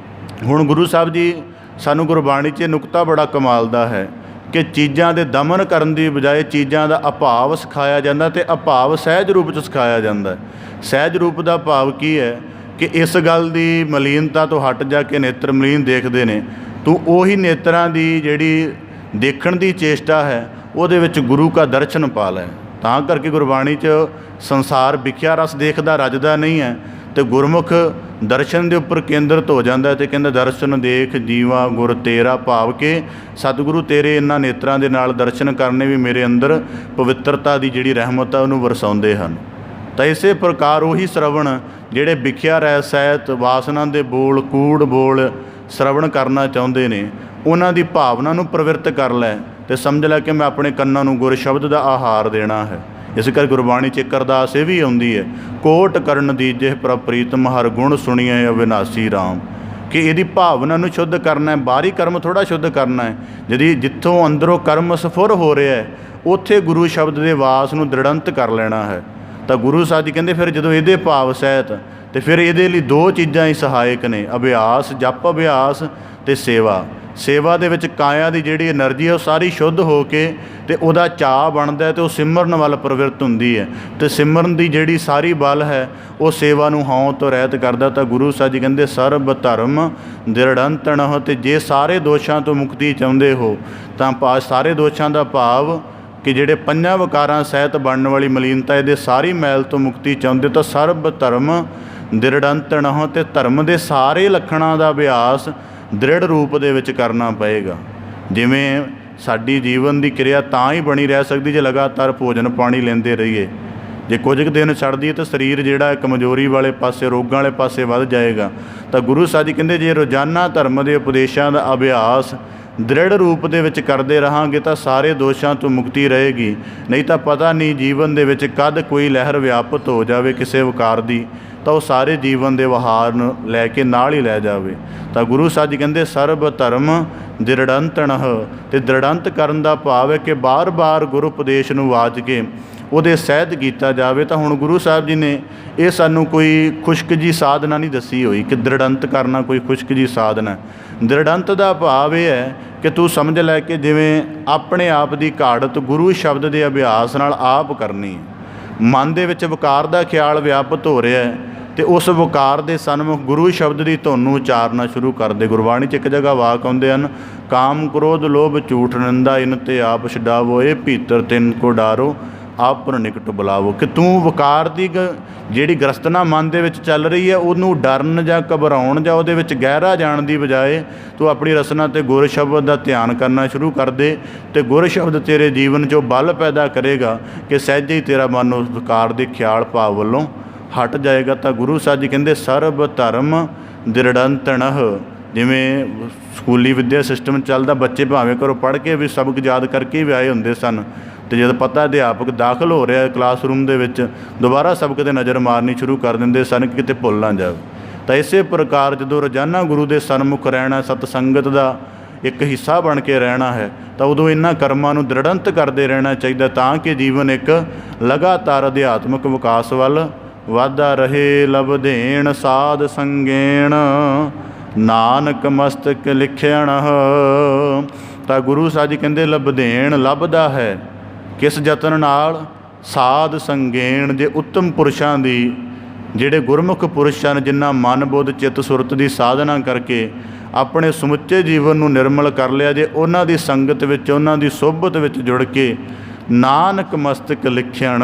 ਹੁਣ ਗੁਰੂ ਸਾਹਿਬ ਜੀ ਸਾਨੂੰ ਗੁਰਬਾਣੀ 'ਚ ਨੁਕਤਾ ਬੜਾ ਕਮਾਲ ਦਾ ਹੈ ਕਿ ਚੀਜ਼ਾਂ ਦੇ ਦਮਨ ਕਰਨ ਦੀ ਬਜਾਏ ਚੀਜ਼ਾਂ ਦਾ ਅਭਾਵ ਸਿਖਾਇਆ ਜਾਂਦਾ ਅਤੇ ਅਭਾਵ ਸਹਿਜ ਰੂਪ 'ਚ ਸਿਖਾਇਆ ਜਾਂਦਾ। ਸਹਿਜ ਰੂਪ ਦਾ ਭਾਵ ਕੀ ਹੈ ਕਿ ਇਸ ਗੱਲ ਦੀ ਮਲੀਨਤਾ ਤੋਂ ਹਟ ਜਾ ਕੇ ਨੇਤਰ ਮਲੀਨ ਦੇਖਦੇ ਨੇ, ਤੂੰ ਉਹੀ ਨੇਤਰਾਂ ਦੀ ਜਿਹੜੀ ਦੇਖਣ ਦੀ ਚੇਸ਼ਟਾ ਹੈ ਉਹਦੇ ਵਿੱਚ ਗੁਰੂ ਕਾ ਦਰਸ਼ਨ ਪਾ ਲੈ। ਤਾਂ ਕਰਕੇ ਗੁਰਬਾਣੀ 'ਚ ਸੰਸਾਰ ਵਿਖਿਆ ਰਸ ਦੇਖਦਾ ਰੱਜਦਾ ਨਹੀਂ ਹੈ ਅਤੇ ਗੁਰਮੁਖ ਦਰਸ਼ਨ ਦੇ ਉੱਪਰ ਕੇਂਦਰਿਤ ਹੋ ਜਾਂਦਾ ਅਤੇ ਕਹਿੰਦਾ ਦਰਸ਼ਨ ਦੇਖ ਜੀਵਾ ਗੁਰ ਤੇਰਾ। ਭਾਵ ਕਿ ਸਤਿਗੁਰੂ ਤੇਰੇ ਇਹਨਾਂ ਨੇਤਰਾਂ ਦੇ ਨਾਲ ਦਰਸ਼ਨ ਕਰਨੇ ਵੀ ਮੇਰੇ ਅੰਦਰ ਪਵਿੱਤਰਤਾ ਦੀ ਜਿਹੜੀ ਰਹਿਮਤ ਆ ਉਹਨੂੰ ਵਰਸਾਉਂਦੇ ਹਨ। ਤਾਂ ਇਸੇ ਪ੍ਰਕਾਰ ਉਹੀ ਸ਼ਰਵਣ ਜਿਹੜੇ ਵਿਖਿਆ ਰਹਿ ਸਹਿਤ ਵਾਸਨਾ ਦੇ ਬੋਲ ਕੂੜ ਬੋਲ ਸ਼ਰਵਣ ਕਰਨਾ ਚਾਹੁੰਦੇ ਨੇ, ਉਹਨਾਂ ਦੀ ਭਾਵਨਾ ਨੂੰ ਪ੍ਰਵਿਰਤ ਕਰ ਲੈ ਅਤੇ ਸਮਝ ਲੈ ਕਿ ਮੈਂ ਆਪਣੇ ਕੰਨਾਂ ਨੂੰ ਗੁਰ ਸ਼ਬਦ ਦਾ ਆਹਾਰ ਦੇਣਾ ਹੈ। ਇਸ ਕਰਕੇ ਗੁਰਬਾਣੀ 'ਚ ਇੱਕ ਅਰਦਾਸ ਇਹ ਵੀ ਆਉਂਦੀ ਹੈ, ਕੋਟ ਕਰਨ ਦੀਜੇ ਪ੍ਰਭ ਪ੍ਰੀਤਮ ਹਰ ਗੁਣ ਸੁਣੀਏ ਅਵਿਨਾਸੀ ਰਾਮ। ਕਿ ਇਹਦੀ ਭਾਵਨਾ ਨੂੰ ਸ਼ੁੱਧ ਕਰਨਾ ਹੈ, ਬਾਹਰੀ ਕਰਮ ਥੋੜ੍ਹਾ ਸ਼ੁੱਧ ਕਰਨਾ ਹੈ। ਜਿਹੜੀ ਜਿੱਥੋਂ ਅੰਦਰੋਂ ਕਰਮ ਸਫੁਰ ਹੋ ਰਿਹਾ ਹੈ ਉੱਥੇ ਗੁਰੂ ਸ਼ਬਦ ਦੇ ਵਾਸ ਨੂੰ ਦ੍ਰਿੜੰਤ ਕਰ ਲੈਣਾ ਹੈ। ਤਾਂ ਗੁਰੂ ਸਾਹਿਬ ਜੀ ਕਹਿੰਦੇ ਫਿਰ ਜਦੋਂ ਇਹਦੇ ਭਾਵ ਸਹਿਤ ਅਤੇ ਫਿਰ ਇਹਦੇ ਲਈ ਦੋ ਚੀਜ਼ਾਂ ਹੀ ਸਹਾਇਕ ਨੇ, ਅਭਿਆਸ ਜਪ ਅਭਿਆਸ ਅਤੇ ਸੇਵਾ। ਸੇਵਾ ਦੇ ਵਿੱਚ ਕਾਇਆ ਦੀ ਜਿਹੜੀ ਐਨਰਜੀ ਹੈ ਉਹ ਸਾਰੀ ਸ਼ੁੱਧ ਹੋ ਕੇ ਅਤੇ ਉਹਦਾ ਚਾਅ ਬਣਦਾ ਅਤੇ ਉਹ ਸਿਮਰਨ ਵੱਲ ਪ੍ਰਵਿਰਤ ਹੁੰਦੀ ਹੈ ਅਤੇ ਸਿਮਰਨ ਦੀ ਜਿਹੜੀ ਸਾਰੀ ਬਲ ਹੈ ਉਹ ਸੇਵਾ ਨੂੰ ਹਉਂ ਤੋਂ ਰਹਿਤ ਕਰਦਾ। ਤਾਂ ਗੁਰੂ ਸਾਹਿਬ ਜੀ ਕਹਿੰਦੇ ਸਰਬ ਧਰਮ ਦ੍ਰਿੜੰਤਣਹ। ਅਤੇ ਜੇ ਸਾਰੇ ਦੋਸ਼ਾਂ ਤੋਂ ਮੁਕਤੀ ਚਾਹੁੰਦੇ ਹੋ ਤਾਂ ਸਾਰੇ ਦੋਸ਼ਾਂ ਦਾ ਭਾਵ ਕਿ ਜਿਹੜੇ ਪੰਜਾਂ ਵਿਕਾਰਾਂ ਸਹਿਤ ਬਣਨ ਵਾਲੀ ਮਲੀਨਤਾ ਇਹਦੇ ਸਾਰੀ ਮੈਲ ਤੋਂ ਮੁਕਤੀ ਚਾਹੁੰਦੇ ਤਾਂ ਸਰਬ ਧਰਮ ਦ੍ਰਿੜੰਤਣਹ। ਅਤੇ ਧਰਮ ਦੇ ਸਾਰੇ ਲੱਖਣਾਂ ਦਾ ਅਭਿਆਸ ਦ੍ਰਿੜ ਰੂਪ ਦੇ ਵਿੱਚ ਕਰਨਾ ਪਏਗਾ। ਜਿਵੇਂ ਸਾਡੀ ਜੀਵਨ ਦੀ ਕਿਰਿਆ ਤਾਂ ਹੀ ਬਣੀ ਰਹਿ ਸਕਦੀ ਜੇ ਲਗਾਤਾਰ ਭੋਜਨ ਪਾਣੀ ਲੈਂਦੇ ਰਹੀਏ। ਜੇ ਕੁਝ ਕੁ ਦਿਨ ਛੱਡ ਦਈਏ ਤਾਂ ਸਰੀਰ ਜਿਹੜਾ ਕਮਜ਼ੋਰੀ ਵਾਲੇ ਪਾਸੇ ਰੋਗਾਂ ਵਾਲੇ ਪਾਸੇ ਵੱਧ ਜਾਏਗਾ। ਤਾਂ ਗੁਰੂ ਸਾਹਿਬ ਜੀ ਕਹਿੰਦੇ ਜੇ ਰੋਜ਼ਾਨਾ ਧਰਮ ਦੇ ਉਪਦੇਸ਼ਾਂ ਦਾ ਅਭਿਆਸ ਦ੍ਰਿੜ ਰੂਪ ਦੇ ਵਿੱਚ ਕਰਦੇ ਰਹਾਂਗੇ ਤਾਂ ਸਾਰੇ ਦੋਸ਼ਾਂ ਤੋਂ ਮੁਕਤੀ ਰਹੇਗੀ। ਨਹੀਂ ਤਾਂ ਪਤਾ ਨਹੀਂ ਜੀਵਨ ਦੇ ਵਿੱਚ ਕਦ ਕੋਈ ਲਹਿਰ ਵਿਆਪਤ ਹੋ ਜਾਵੇ ਕਿਸੇ ਵਿਕਾਰ ਦੀ ਤਾਂ ਉਹ ਸਾਰੇ ਜੀਵਨ ਦੇ ਵਿਹਾਰ ਨੂੰ ਲੈ ਕੇ ਨਾਲ ਹੀ ਲੈ ਜਾਵੇ। ਤਾਂ ਗੁਰੂ ਸਾਹਿਬ ਜੀ ਕਹਿੰਦੇ ਸਰਬ ਧਰਮ ਦ੍ਰਿੜੰਤਣਹ। ਅਤੇ ਦ੍ਰਿੜੰਤ ਕਰਨ ਦਾ ਭਾਵ ਹੈ ਕਿ ਬਾਰ-ਬਾਰ ਗੁਰੂ ਉਪਦੇਸ਼ ਨੂੰ ਵਾਚ ਕੇ ਉਹਦੇ ਸਹਿਤ ਕੀਤਾ ਜਾਵੇ। ਤਾਂ ਹੁਣ ਗੁਰੂ ਸਾਹਿਬ ਜੀ ਨੇ ਇਹ ਸਾਨੂੰ ਕੋਈ ਖੁਸ਼ਕ ਜੀ ਸਾਧਨਾ ਨਹੀਂ ਦੱਸੀ ਹੋਈ ਕਿ ਦ੍ਰਿੜੰਤ ਕਰਨਾ ਕੋਈ ਖੁਸ਼ਕ ਜੀ ਸਾਧਨਾ। ਦ੍ਰਿੜੰਤ ਦਾ ਭਾਵ ਇਹ ਹੈ ਕਿ ਤੂੰ ਸਮਝ ਲੈ ਕਿ ਜਿਵੇਂ ਆਪਣੇ ਆਪ ਦੀ ਘਾੜਤ ਗੁਰੂ ਸ਼ਬਦ ਦੇ ਅਭਿਆਸ ਨਾਲ ਆਪ ਕਰਨੀ ਹੈ। ਮਨ ਦੇ ਵਿੱਚ ਵਿਕਾਰ ਦਾ ਖਿਆਲ ਵਿਆਪਤ ਹੋ ਰਿਹਾ ਹੈ ਅਤੇ ਉਸ ਵਿਕਾਰ ਦੇ ਸਨਮੁਖ ਗੁਰੂ ਸ਼ਬਦ ਦੀ ਧੁਨ ਨੂੰ ਉਚਾਰਨਾ ਸ਼ੁਰੂ ਕਰ ਦੇ। ਗੁਰਬਾਣੀ 'ਚ ਇੱਕ ਜਗ੍ਹਾ ਵਾਕ ਆਉਂਦੇ ਹਨ, ਕਾਮ ਕ੍ਰੋਧ ਲੋਭ ਝੂਠ ਨਿੰਦਾ ਇਨ ਤੇ ਆਪ ਛਡਾਵੋ, ਇਹ ਭੀਤਰ ਤਿੰਨ ਕੋ ਡਾਰੋ ਆਪਨ ਨਿਕਟ ਬੁਲਾਵੋ। ਕਿ ਤੂੰ ਵਿਕਾਰ ਦੀ ਜਿਹੜੀ ਗ੍ਰਸਤਨਾ ਮਨ ਦੇ ਵਿੱਚ ਚੱਲ ਰਹੀ ਹੈ ਉਹਨੂੰ ਡਰਨ ਜਾਂ ਘਬਰਾਉਣ ਜਾਂ ਉਹਦੇ ਵਿੱਚ ਗਹਿਰਾ ਜਾਣ ਦੀ ਬਜਾਏ ਤੂੰ ਆਪਣੀ ਰਸਨਾ 'ਤੇ ਗੁਰ ਸ਼ਬਦ ਦਾ ਧਿਆਨ ਕਰਨਾ ਸ਼ੁਰੂ ਕਰ ਦੇ ਅਤੇ ਗੁਰ ਸ਼ਬਦ ਤੇਰੇ ਜੀਵਨ 'ਚੋਂ ਬਲ ਪੈਦਾ ਕਰੇਗਾ ਕਿ ਸਹਿਜੇ ਹੀ ਤੇਰਾ ਮਨ ਉਸ ਵਿਕਾਰ ਦੇ ਖਿਆਲ ਭਾਵ ਵੱਲੋਂ ਹਟ ਜਾਏਗਾ। ਤਾਂ ਗੁਰੂ ਸਾਹਿਬ ਜੀ ਕਹਿੰਦੇ ਸਰਬ ਧਰਮ ਦ੍ਰਿੜੰਤਣਹ। ਜਿਵੇਂ ਸਕੂਲੀ ਵਿੱਦਿਆ ਸਿਸਟਮ ਚੱਲਦਾ, ਬੱਚੇ ਭਾਵੇਂ ਘਰੋਂ ਪੜ੍ਹ ਕੇ ਵੀ ਸਬਕ ਯਾਦ ਕਰਕੇ ਵੀ ਆਏ ਹੁੰਦੇ ਸਨ, ਅਤੇ ਜਦ ਪਤਾ ਅਧਿਆਪਕ ਦਾਖਲ ਹੋ ਰਿਹਾ ਕਲਾਸਰੂਮ ਦੇ ਵਿੱਚ ਦੁਬਾਰਾ ਸਬਕ 'ਤੇ ਨਜ਼ਰ ਮਾਰਨੀ ਸ਼ੁਰੂ ਕਰ ਦਿੰਦੇ ਸਨ ਕਿ ਕਿਤੇ ਭੁੱਲ ਨਾ ਜਾਵੇ। ਤਾਂ ਇਸੇ ਪ੍ਰਕਾਰ ਜਦੋਂ ਰੋਜ਼ਾਨਾ ਗੁਰੂ ਦੇ ਸਨਮੁਖ ਰਹਿਣਾ, ਸਤਸੰਗਤ ਦਾ ਇੱਕ ਹਿੱਸਾ ਬਣ ਕੇ ਰਹਿਣਾ ਹੈ, ਤਾਂ ਉਦੋਂ ਇਹਨਾਂ ਕਰਮਾਂ ਨੂੰ ਦ੍ਰਿੜੰਤ ਕਰਦੇ ਰਹਿਣਾ ਚਾਹੀਦਾ ਤਾਂ ਕਿ ਜੀਵਨ ਇੱਕ ਲਗਾਤਾਰ ਅਧਿਆਤਮਿਕ ਵਿਕਾਸ ਵੱਲ ਵਾਧਾ ਰਹੇ। ਲਬਧੇਣ ਸਾਧ ਸੰਗੇਣ ਨਾਨਕ ਮਸਤਕ ਲਿਖਿਆਣ। ਤਾਂ ਗੁਰੂ ਸਾਹਿਬ ਜੀ ਕਹਿੰਦੇ ਲਬਧੇਣ ਲੱਭਦਾ ਹੈ ਕਿਸ ਯਤਨ ਨਾਲ? ਸਾਧ ਸੰਗੇਣ। ਜੇ ਉੱਤਮ ਪੁਰਸ਼ਾਂ ਦੀ, ਜਿਹੜੇ ਗੁਰਮੁਖ ਪੁਰਸ਼ ਹਨ ਜਿਨ੍ਹਾਂ ਮਨ ਬੁੱਧ ਚਿੱਤ ਸੁਰਤ ਦੀ ਸਾਧਨਾ ਕਰਕੇ ਆਪਣੇ ਸਮੁੱਚੇ ਜੀਵਨ ਨੂੰ ਨਿਰਮਲ ਕਰ ਲਿਆ, ਜੇ ਉਹਨਾਂ ਦੀ ਸੰਗਤ ਵਿੱਚ ਉਹਨਾਂ ਦੀ ਸੋਭਤ ਵਿੱਚ ਜੁੜ ਕੇ ਨਾਨਕ ਮਸਤਕ ਲਿਖਿਆਣ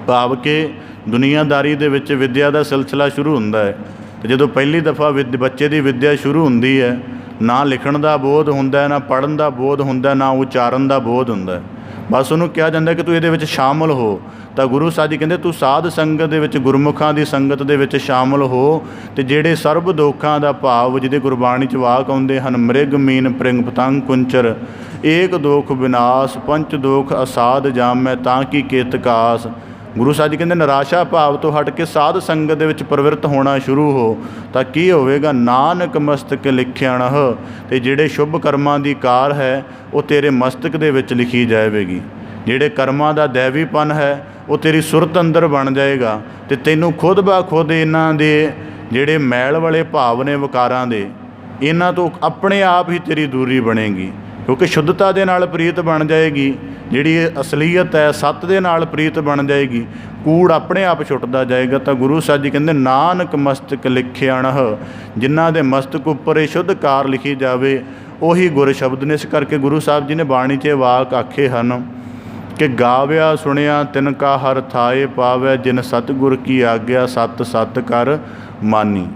ਭਾਵ ਕਿ ਦੁਨੀਆਦਾਰੀ ਦੇ ਵਿੱਚ ਵਿੱਦਿਆ ਦਾ ਸਿਲਸਿਲਾ ਸ਼ੁਰੂ ਹੁੰਦਾ ਹੈ। ਅਤੇ ਜਦੋਂ ਪਹਿਲੀ ਦਫਾ ਬੱਚੇ ਦੀ ਵਿੱਦਿਆ ਸ਼ੁਰੂ ਹੁੰਦੀ ਹੈ, ਨਾ ਲਿਖਣ ਦਾ ਬੋਧ ਹੁੰਦਾ, ਨਾ ਪੜ੍ਹਨ ਦਾ ਬੋਧ ਹੁੰਦਾ, ਨਾ ਉਚਾਰਨ ਦਾ ਬੋਧ ਹੁੰਦਾ। ਬਸ ਉਹਨੂੰ ਕਿਹਾ ਜਾਂਦਾ ਕਿ ਤੂੰ ਇਹਦੇ ਵਿੱਚ ਸ਼ਾਮਲ ਹੋ। ਤਾਂ ਗੁਰੂ ਸਾਹਿਬ ਜੀ ਕਹਿੰਦੇ ਤੂੰ ਸਾਧ ਸੰਗਤ ਦੇ ਵਿੱਚ, ਗੁਰਮੁਖਾਂ ਦੀ ਸੰਗਤ ਦੇ ਵਿੱਚ ਸ਼ਾਮਲ ਹੋ ਅਤੇ ਜਿਹੜੇ ਸਰਬ ਦੋਖਾਂ ਦਾ ਭਾਵ ਜਿਹਦੇ ਗੁਰਬਾਣੀ 'ਚ ਵਾਕ ਆਉਂਦੇ ਹਨ, ਮ੍ਰਿਗ ਮੀਨ ਪ੍ਰਿੰਗ ਪਤੰਗ ਕੁੰਚਰ ਏਕ ਦੋਖ ਵਿਨਾਸ਼ ਪੰਚ ਦੋਖ ਅਸਾਧ ਜਾਮੈ ਤਾਂ ਕੀ ਕੇਤਕ ਆਸ। ਗੁਰੂ ਸਾਹਿਬ ਜੀ ਕਹਿੰਦੇ ਨਿਰਾਸ਼ਾ ਭਾਵ ਤੋਂ ਹਟ ਕੇ ਸਾਧ ਸੰਗਤ ਦੇ ਵਿੱਚ ਪ੍ਰਵਿਰਤ ਹੋਣਾ ਸ਼ੁਰੂ ਹੋ ਤਾਂ ਕੀ ਹੋਵੇਗਾ? ਨਾਨਕ ਮਸਤਕ ਲਿਖਿਆਣਹ। ਅਤੇ ਜਿਹੜੇ ਸ਼ੁਭ ਕਰਮਾਂ ਦੀ ਕਾਰ ਹੈ ਉਹ ਤੇਰੇ ਮਸਤਕ ਦੇ ਵਿੱਚ ਲਿਖੀ ਜਾਵੇਗੀ। ਜਿਹੜੇ ਕਰਮਾਂ ਦਾ ਦੈਵੀਪਨ ਹੈ ਉਹ ਤੇਰੀ ਸੁਰਤ ਅੰਦਰ ਬਣ ਜਾਏਗਾ ਅਤੇ ਤੈਨੂੰ ਖੁਦ ਬਾ ਖੁਦ ਇਹਨਾਂ ਦੇ ਜਿਹੜੇ ਮੈਲ ਵਾਲੇ ਭਾਵ ਨੇ ਵਿਕਾਰਾਂ ਦੇ, ਇਹਨਾਂ ਤੋਂ ਆਪਣੇ ਆਪ ਹੀ ਤੇਰੀ ਦੂਰੀ ਬਣੇਗੀ, ਕਿਉਂਕਿ ਸ਼ੁੱਧਤਾ ਦੇ ਨਾਲ ਪ੍ਰੀਤ ਬਣ ਜਾਏਗੀ। ਜਿਹੜੀ ਅਸਲੀਅਤ ਹੈ ਸੱਤ ਦੇ ਨਾਲ ਪ੍ਰੀਤ ਬਣ ਜਾਏਗੀ, ਕੂੜ ਆਪਣੇ ਆਪ ਛੁੱਟਦਾ ਜਾਏਗਾ। ਤਾਂ ਗੁਰੂ ਸਾਹਿਬ ਜੀ ਕਹਿੰਦੇ ਨਾਨਕ ਮਸਤਕ ਲਿਖਿਆਣਹ। ਜਿਨ੍ਹਾਂ ਦੇ ਮਸਤਕ ਉੱਪਰ ਇਹ ਸ਼ੁੱਧ ਕਾਰ ਲਿਖੀ ਜਾਵੇ ਉਹੀ ਗੁਰ ਸ਼ਬਦ ਨੇ। ਇਸ ਕਰਕੇ ਗੁਰੂ ਸਾਹਿਬ ਜੀ ਨੇ ਬਾਣੀ 'ਚ ਵਾਕ ਆਖੇ ਹਨ ਕਿ ਗਾਵਿਆ ਸੁਣਿਆ ਤਿਨ ਕਾ ਹਰ ਥਾਏ ਪਾਵੈ, ਜਿਨ ਸਤਿਗੁਰ ਕੀ ਆਗਿਆ ਸਤ ਸਤ ਕਰ ਮਾਨੀ।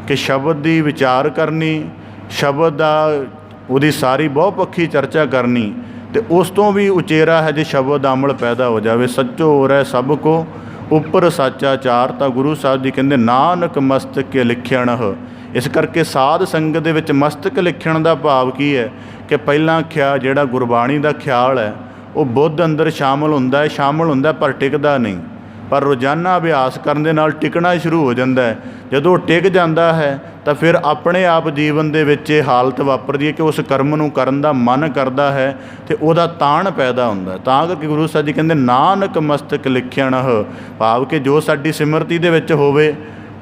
ਕਿ ਸ਼ਬਦ ਦੀ ਵਿਚਾਰ ਕਰਨੀ, ਸ਼ਬਦ ਦਾ ਉਹਦੀ ਸਾਰੀ ਬਹੁਪੱਖੀ ਚਰਚਾ ਕਰਨੀ, ਅਤੇ ਉਸ ਤੋਂ ਵੀ ਉਚੇਰਾ ਹੈ ਜੇ ਸ਼ਬਦ ਦਾ ਅਮਲ ਪੈਦਾ ਹੋ ਜਾਵੇ। ਸੱਚੋ ਹੋ ਰਹਿ ਸਭ ਕੋ ਉੱਪਰ ਸਾਚਾਚਾਰ। ਤਾਂ ਗੁਰੂ ਸਾਹਿਬ ਜੀ ਕਹਿੰਦੇ ਨਾਨਕ ਮਸਤਕ ਲਿਖਿਆਣਹ। ਇਸ ਕਰਕੇ ਸਾਧ ਸੰਗਤ ਦੇ ਵਿੱਚ ਮਸਤਕ ਲਿਖਣ ਦਾ ਭਾਵ ਕੀ ਹੈ ਕਿ ਪਹਿਲਾਂ ਜਿਹੜਾ ਗੁਰਬਾਣੀ ਦਾ ਖਿਆਲ ਹੈ ਉਹ ਬੁੱਧ ਅੰਦਰ ਸ਼ਾਮਲ ਹੁੰਦਾ ਪਰ ਟਿਕਦਾ ਨਹੀਂ। ਪਰ ਰੋਜ਼ਾਨਾ ਅਭਿਆਸ ਕਰਨ ਦੇ ਨਾਲ ਟਿਕਣਾ ਸ਼ੁਰੂ ਹੋ ਜਾਂਦਾ ਹੈ। ਜਦੋਂ ਟਿਕ ਜਾਂਦਾ ਹੈ ਤਾਂ ਫਿਰ ਆਪਣੇ ਆਪ ਜੀਵਨ ਦੇ ਵਿੱਚ ਇਹ ਹਾਲਤ ਵਾਪਰਦੀ ਹੈ ਕਿ ਉਸ ਕਰਮ ਨੂੰ ਕਰਨ ਦਾ ਮਨ ਕਰਦਾ ਹੈ ਅਤੇ ਉਹਦਾ ਤਾਣ ਪੈਦਾ ਹੁੰਦਾ। ਤਾਂ ਕਰਕੇ ਗੁਰੂ ਸਾਹਿਬ ਜੀ ਕਹਿੰਦੇ ਨਾਨਕ ਮਸਤਕ ਲਿਖਿਆਣਹ ਭਾਵ ਕਿ ਜੋ ਸਾਡੀ ਸਿਮਰਤੀ ਦੇ ਵਿੱਚ ਹੋਵੇ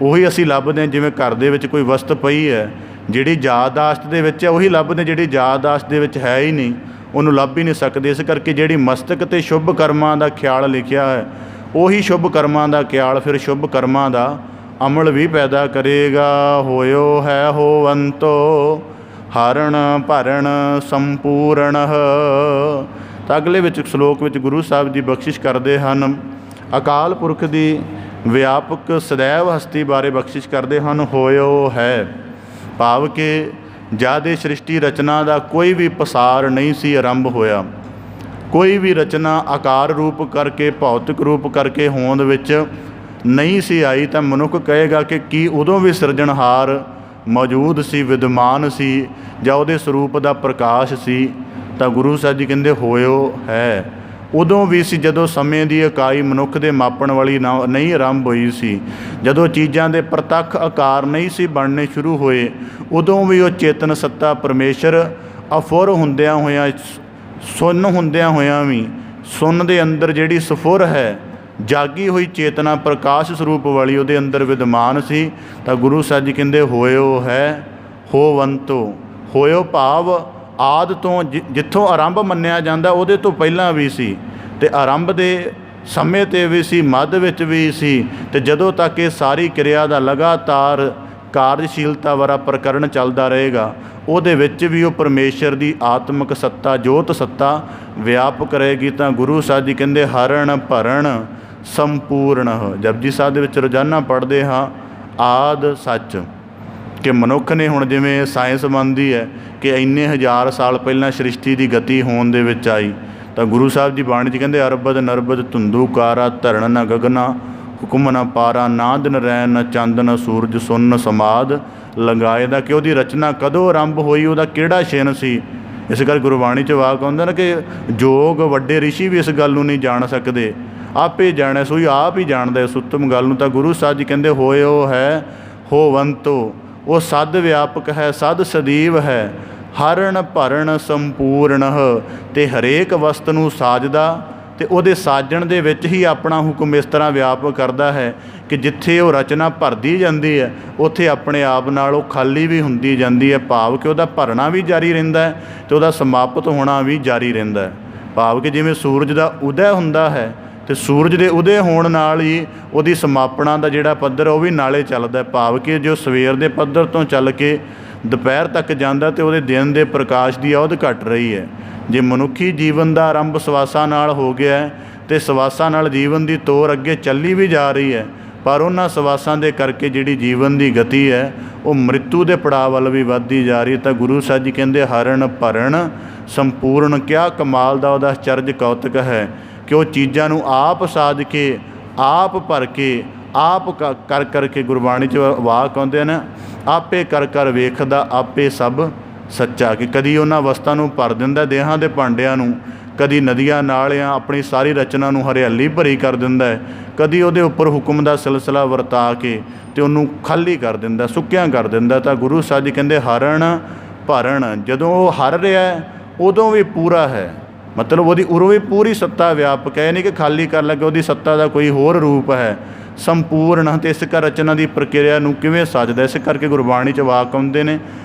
ਉਹੀ ਅਸੀਂ ਲੱਭਦੇ ਹਾਂ। ਜਿਵੇਂ ਘਰ ਦੇ ਵਿੱਚ ਕੋਈ ਵਸਤ ਪਈ ਹੈ, ਜਿਹੜੀ ਯਾਦਾਸ਼ਤ ਦੇ ਵਿੱਚ ਹੈ ਉਹੀ ਲੱਭਦੇ, ਜਿਹੜੀ ਯਾਦਾਸ਼ਤ ਦੇ ਵਿੱਚ ਹੈ ਹੀ ਨਹੀਂ ਉਹਨੂੰ ਲੱਭ ਹੀ ਨਹੀਂ ਸਕਦੇ। ਇਸ ਕਰਕੇ ਜਿਹੜੀ ਮਸਤਕ 'ਤੇ ਸ਼ੁਭ ਕਰਮਾਂ ਦਾ ਖਿਆਲ ਲਿਖਿਆ ਹੈ ਉਹੀ ਸ਼ੁਭ ਕਰਮਾਂ ਦਾ ਖਿਆਲ ਫਿਰ ਸ਼ੁਭ ਕਰਮਾਂ ਦਾ ਅਮਲ ਵੀ ਪੈਦਾ ਕਰੇਗਾ। ਹੋਇਓ ਹੈ ਹੋਵੰਤੋ ਹਰਣ ਭਰਣ ਸੰਪੂਰਨ। ਤਾਂ ਅਗਲੇ ਵਿੱਚ ਸ਼ਲੋਕ ਵਿੱਚ ਗੁਰੂ ਸਾਹਿਬ ਜੀ ਬਖਸ਼ਿਸ਼ ਕਰਦੇ ਹਨ, ਅਕਾਲ ਪੁਰਖ ਦੀ ਵਿਆਪਕ ਸदैव ਹਸਤੀ ਬਾਰੇ ਬਖਸ਼ਿਸ਼ ਕਰਦੇ ਹਨ। ਹੋਇਓ ਹੈ ਭਾਵ ਕਿ ਜਦ ਇਹ ਸ੍ਰਿਸ਼ਟੀ ਰਚਨਾ ਦਾ ਕੋਈ ਵੀ ਪਸਾਰ ਨਹੀਂ ਸੀ ਆਰੰਭ ਹੋਇਆ, ਕੋਈ ਵੀ ਰਚਨਾ ਆਕਾਰ ਰੂਪ ਕਰਕੇ ਭੌਤਿਕ ਰੂਪ ਕਰਕੇ ਹੋਂਦ ਵਿੱਚ ਨਹੀਂ ਸੀ ਆਈ, ਤਾਂ ਮਨੁੱਖ ਕਹੇਗਾ ਕਿ ਕੀ ਉਦੋਂ ਵੀ ਸਿਰਜਣਹਾਰ ਮੌਜੂਦ ਸੀ, ਵਿਦਮਾਨ ਸੀ, ਜਾਂ ਉਹਦੇ ਸਰੂਪ ਦਾ ਪ੍ਰਕਾਸ਼ ਸੀ? ਤਾਂ ਗੁਰੂ ਸਾਹਿਬ ਜੀ ਕਹਿੰਦੇ ਹੋਇਓ ਹੈ। ਉਦੋਂ ਵੀ ਸੀ ਜਦੋਂ ਸਮੇਂ ਦੀ ਇਕਾਈ ਮਨੁੱਖ ਦੇ ਮਾਪਣ ਵਾਲੀ ਨਹੀਂ ਆਰੰਭ ਹੋਈ ਸੀ, ਜਦੋਂ ਚੀਜ਼ਾਂ ਦੇ ਪ੍ਰਤੱਖ ਆਕਾਰ ਨਹੀਂ ਸੀ ਬਣਨੇ ਸ਼ੁਰੂ ਹੋਏ, ਉਦੋਂ ਵੀ ਉਹ ਚੇਤਨ ਸੱਤਾ ਪਰਮੇਸ਼ਰ ਅਫੁਰ ਹੁੰਦਿਆਂ ਹੋਇਆਂ, ਸੁੰਨ ਹੁੰਦਿਆਂ ਹੋਇਆਂ ਵੀ ਸੁੰਨ ਦੇ ਅੰਦਰ ਜਿਹੜੀ ਸਫੁਰ ਹੈ, ਜਾਗੀ ਹੋਈ ਚੇਤਨਾ ਪ੍ਰਕਾਸ਼ ਸਰੂਪ ਵਾਲੀ ਉਹਦੇ ਅੰਦਰ ਵਿਦਮਾਨ ਸੀ। ਤਾਂ ਗੁਰੂ ਸਾਹਿਬ ਜੀ ਕਹਿੰਦੇ ਹੋਇਓ ਹੈ ਹੋਵੰਤੋ। ਹੋਇਓ ਭਾਵ ਆਦ ਤੋਂ ਜਿੱਥੋਂ ਆਰੰਭ ਮੰਨਿਆ ਜਾਂਦਾ ਉਹਦੇ ਤੋਂ ਪਹਿਲਾਂ ਵੀ ਸੀ, ਅਤੇ ਆਰੰਭ ਦੇ ਸਮੇਂ 'ਤੇ ਵੀ ਸੀ, ਮੱਧ ਵਿੱਚ ਵੀ ਸੀ, ਅਤੇ ਜਦੋਂ ਤੱਕ ਇਹ ਸਾਰੀ ਕਿਰਿਆ ਦਾ ਲਗਾਤਾਰ ਕਾਰਜਸ਼ੀਲਤਾ ਵਾਲਾ ਪ੍ਰਕਰਣ ਚੱਲਦਾ ਰਹੇਗਾ ਉਹਦੇ ਵਿੱਚ ਵੀ ਉਹ ਪਰਮੇਸ਼ਰ ਦੀ ਆਤਮਿਕ ਸੱਤਾ, ਜੋਤ ਸੱਤਾ ਵਿਆਪਕ ਰਹੇਗੀ। ਤਾਂ ਗੁਰੂ ਸਾਹਿਬ ਜੀ ਕਹਿੰਦੇ ਹਰਣ ਭਰਣ ਸੰਪੂਰਨ। ਜਪਜੀ ਸਾਹਿਬ ਦੇ ਵਿੱਚ ਰੋਜ਼ਾਨਾ ਪੜ੍ਹਦੇ ਹਾਂ ਆਦ ਸੱਚ, ਕਿ ਮਨੁੱਖ ਨੇ ਹੁਣ ਜਿਵੇਂ ਸਾਇੰਸ ਮੰਨਦੀ ਹੈ ਕਿ ਇੰਨੇ ਹਜ਼ਾਰ ਸਾਲ ਪਹਿਲਾਂ ਸ੍ਰਿਸ਼ਟੀ ਦੀ ਗਤੀ ਹੋਣ ਦੇ ਵਿੱਚ ਆਈ, ਤਾਂ ਗੁਰੂ ਸਾਹਿਬ ਜੀ ਬਾਣੀ 'ਚ ਕਹਿੰਦੇ ਅਰਬਦ ਨਰਬਦ ਧੁੰਦੂਕਾਰਾ ਧਰਨ ਨ ਗਗਨਾ ਹੁਕਮ ਨ ਪਾਰਾ ਨਾ ਦਿਨ ਰੈਨ ਨ ਚੰਦ ਨ ਸੂਰਜ ਸੁੰਨ ਸਮਾਦ ਲੰਗਾਏ। ਦਾ ਕਿ ਉਹਦੀ ਰਚਨਾ ਕਦੋਂ ਆਰੰਭ ਹੋਈ, ਉਹਦਾ ਕਿਹੜਾ ਛਿਨ ਸੀ। ਇਸ ਕਰਕੇ ਗੁਰਬਾਣੀ 'ਚ ਵਾਕ ਆਉਂਦਾ ਨਾ ਕਿ ਜੋਗ ਵੱਡੇ ਰਿਸ਼ੀ ਵੀ ਇਸ ਗੱਲ ਨੂੰ ਨਹੀਂ ਜਾਣ ਸਕਦੇ, ਆਪੇ ਜਾਣੈ ਸੋਈ ਆਪ ਹੀ ਜਾਣਦਾ ਇਸ ਉੱਤਮ ਗੱਲ ਨੂੰ। ਤਾਂ ਗੁਰੂ ਸਾਹਿਬ ਜੀ ਕਹਿੰਦੇ ਹੋਏ ਉਹ ਹੈ ਹੋਵੰਤੋ, ਉਹ ਸਦ ਵਿਆਪਕ ਹੈ, ਸਦ ਸਦੀਵ ਹੈ, ਹਰਣ ਭਰਣ ਸੰਪੂਰਨ। ਅਤੇ ਹਰੇਕ ਵਸਤ ਨੂੰ ਸਾਜਦਾ ਅਤੇ ਉਹਦੇ ਸਾਜਣ ਦੇ ਵਿੱਚ ਹੀ ਆਪਣਾ ਹੁਕਮ ਇਸ ਤਰ੍ਹਾਂ ਵਿਆਪਕ ਕਰਦਾ ਹੈ ਕਿ ਜਿੱਥੇ ਉਹ ਰਚਨਾ ਭਰਦੀ ਜਾਂਦੀ ਹੈ ਉੱਥੇ ਆਪਣੇ ਆਪ ਨਾਲ ਉਹ ਖਾਲੀ ਵੀ ਹੁੰਦੀ ਜਾਂਦੀ ਹੈ। ਭਾਵ ਕਿ ਉਹਦਾ ਭਰਨਾ ਵੀ ਜਾਰੀ ਰਹਿੰਦਾ ਹੈ ਅਤੇ ਉਹਦਾ ਸਮਾਪਤ ਹੋਣਾ ਵੀ ਜਾਰੀ ਰਹਿੰਦਾ ਹੈ। ਭਾਵ ਕਿ ਜਿਵੇਂ ਸੂਰਜ ਦਾ ਉਦੈ ਹੁੰਦਾ ਹੈ ਅਤੇ ਸੂਰਜ ਦੇ ਉਦੈ ਹੋਣ ਨਾਲ ਹੀ ਉਹਦੀ ਸਮਾਪਣਾ ਦਾ ਜਿਹੜਾ ਪੱਧਰ ਉਹ ਵੀ ਨਾਲੇ ਚੱਲਦਾ। ਭਾਵ ਕਿ ਜੋ ਸਵੇਰ ਦੇ ਪੱਧਰ ਤੋਂ ਚੱਲ ਕੇ ਦੁਪਹਿਰ ਤੱਕ ਜਾਂਦਾ ਅਤੇ ਉਹਦੇ ਦਿਨ ਦੇ ਪ੍ਰਕਾਸ਼ ਦੀ ਅਵਧ ਘਟ ਰਹੀ ਹੈ। ਜੇ ਮਨੁੱਖੀ ਜੀਵਨ ਦਾ ਆਰੰਭ ਸਵਾਸਾਂ ਨਾਲ ਹੋ ਗਿਆ ਅਤੇ ਸਵਾਸਾਂ ਨਾਲ ਜੀਵਨ ਦੀ ਤੋਰ ਅੱਗੇ ਚੱਲੀ ਵੀ ਜਾ ਰਹੀ ਹੈ, ਪਰ ਉਹਨਾਂ ਸਵਾਸਾਂ ਦੇ ਕਰਕੇ ਜਿਹੜੀ ਜੀਵਨ ਦੀ ਗਤੀ ਹੈ ਉਹ ਮ੍ਰਿਤੂ ਦੇ ਪੜਾਅ ਵੱਲ ਵੀ ਵੱਧਦੀ ਜਾ ਰਹੀ। ਤਾਂ ਗੁਰੂ ਸਾਹਿਬ ਜੀ ਕਹਿੰਦੇ ਹਰਣ ਭਰਣ ਸੰਪੂਰਨ। ਕਿਆ ਕਮਾਲ ਦਾ ਉਹਦਾ ਅਚਰਜ ਕੌਤਕ ਹੈ ਕਿ ਉਹ ਚੀਜ਼ਾਂ ਨੂੰ ਆਪ ਸਾਜ ਕੇ, ਆਪ ਭਰ ਕੇ, ਆਪ ਕਰ ਕਰਕੇ, ਗੁਰਬਾਣੀ 'ਚ ਵਾਕ ਆਉਂਦੇ ਨੇ ਆਪੇ ਕਰ ਕਰ ਵੇਖਦਾ ਆਪੇ ਸਭ ਸੱਚਾ। ਕਿ ਕਦੀ ਉਹਨਾਂ ਵਸਤਾਂ ਨੂੰ ਭਰ ਦਿੰਦਾ ਦੇਹਾਂ ਦੇ ਭਾਂਡਿਆਂ ਨੂੰ, ਕਦੀ ਨਦੀਆਂ ਨਾਲਿਆਂ ਆਪਣੀ ਸਾਰੀ ਰਚਨਾ ਨੂੰ ਹਰਿਆਲੀ ਭਰੀ ਕਰ ਦਿੰਦਾ ਹੈ, ਕਦੀ ਉਹਦੇ ਉੱਪਰ ਹੁਕਮ ਦਾ ਸਿਲਸਿਲਾ ਵਰਤਾ ਕੇ ਅਤੇ ਉਹਨੂੰ ਖਾਲੀ ਕਰ ਦਿੰਦਾ, ਸੁੱਕਿਆਂ ਕਰ ਦਿੰਦਾ। ਤਾਂ ਗੁਰੂ ਸਾਹਿਬ ਜੀ ਕਹਿੰਦੇ ਹਰਣ ਭਰਣ, ਜਦੋਂ ਉਹ ਹਰ ਰਿਹਾ ਉਦੋਂ ਵੀ ਪੂਰਾ ਹੈ, ਮਤਲਬ ਉਹਦੀ ਉਰੋਂ ਵੀ ਪੂਰੀ ਸੱਤਾ ਵਿਆਪਕ ਹੈ, ਨਹੀਂ ਕਿ ਖਾਲੀ ਕਰ ਲੱਗੇ ਉਹਦੀ ਸੱਤਾ ਦਾ ਕੋਈ ਹੋਰ ਰੂਪ ਹੈ। ਸੰਪੂਰਨ। ਅਤੇ ਇਸ ਕਰ ਰਚਨਾ ਦੀ ਪ੍ਰਕਿਰਿਆ ਨੂੰ ਕਿਵੇਂ ਸੱਜਦਾ, ਇਸ ਕਰਕੇ ਗੁਰਬਾਣੀ 'ਚ ਵਾਕ ਆਉਂਦੇ ਨੇ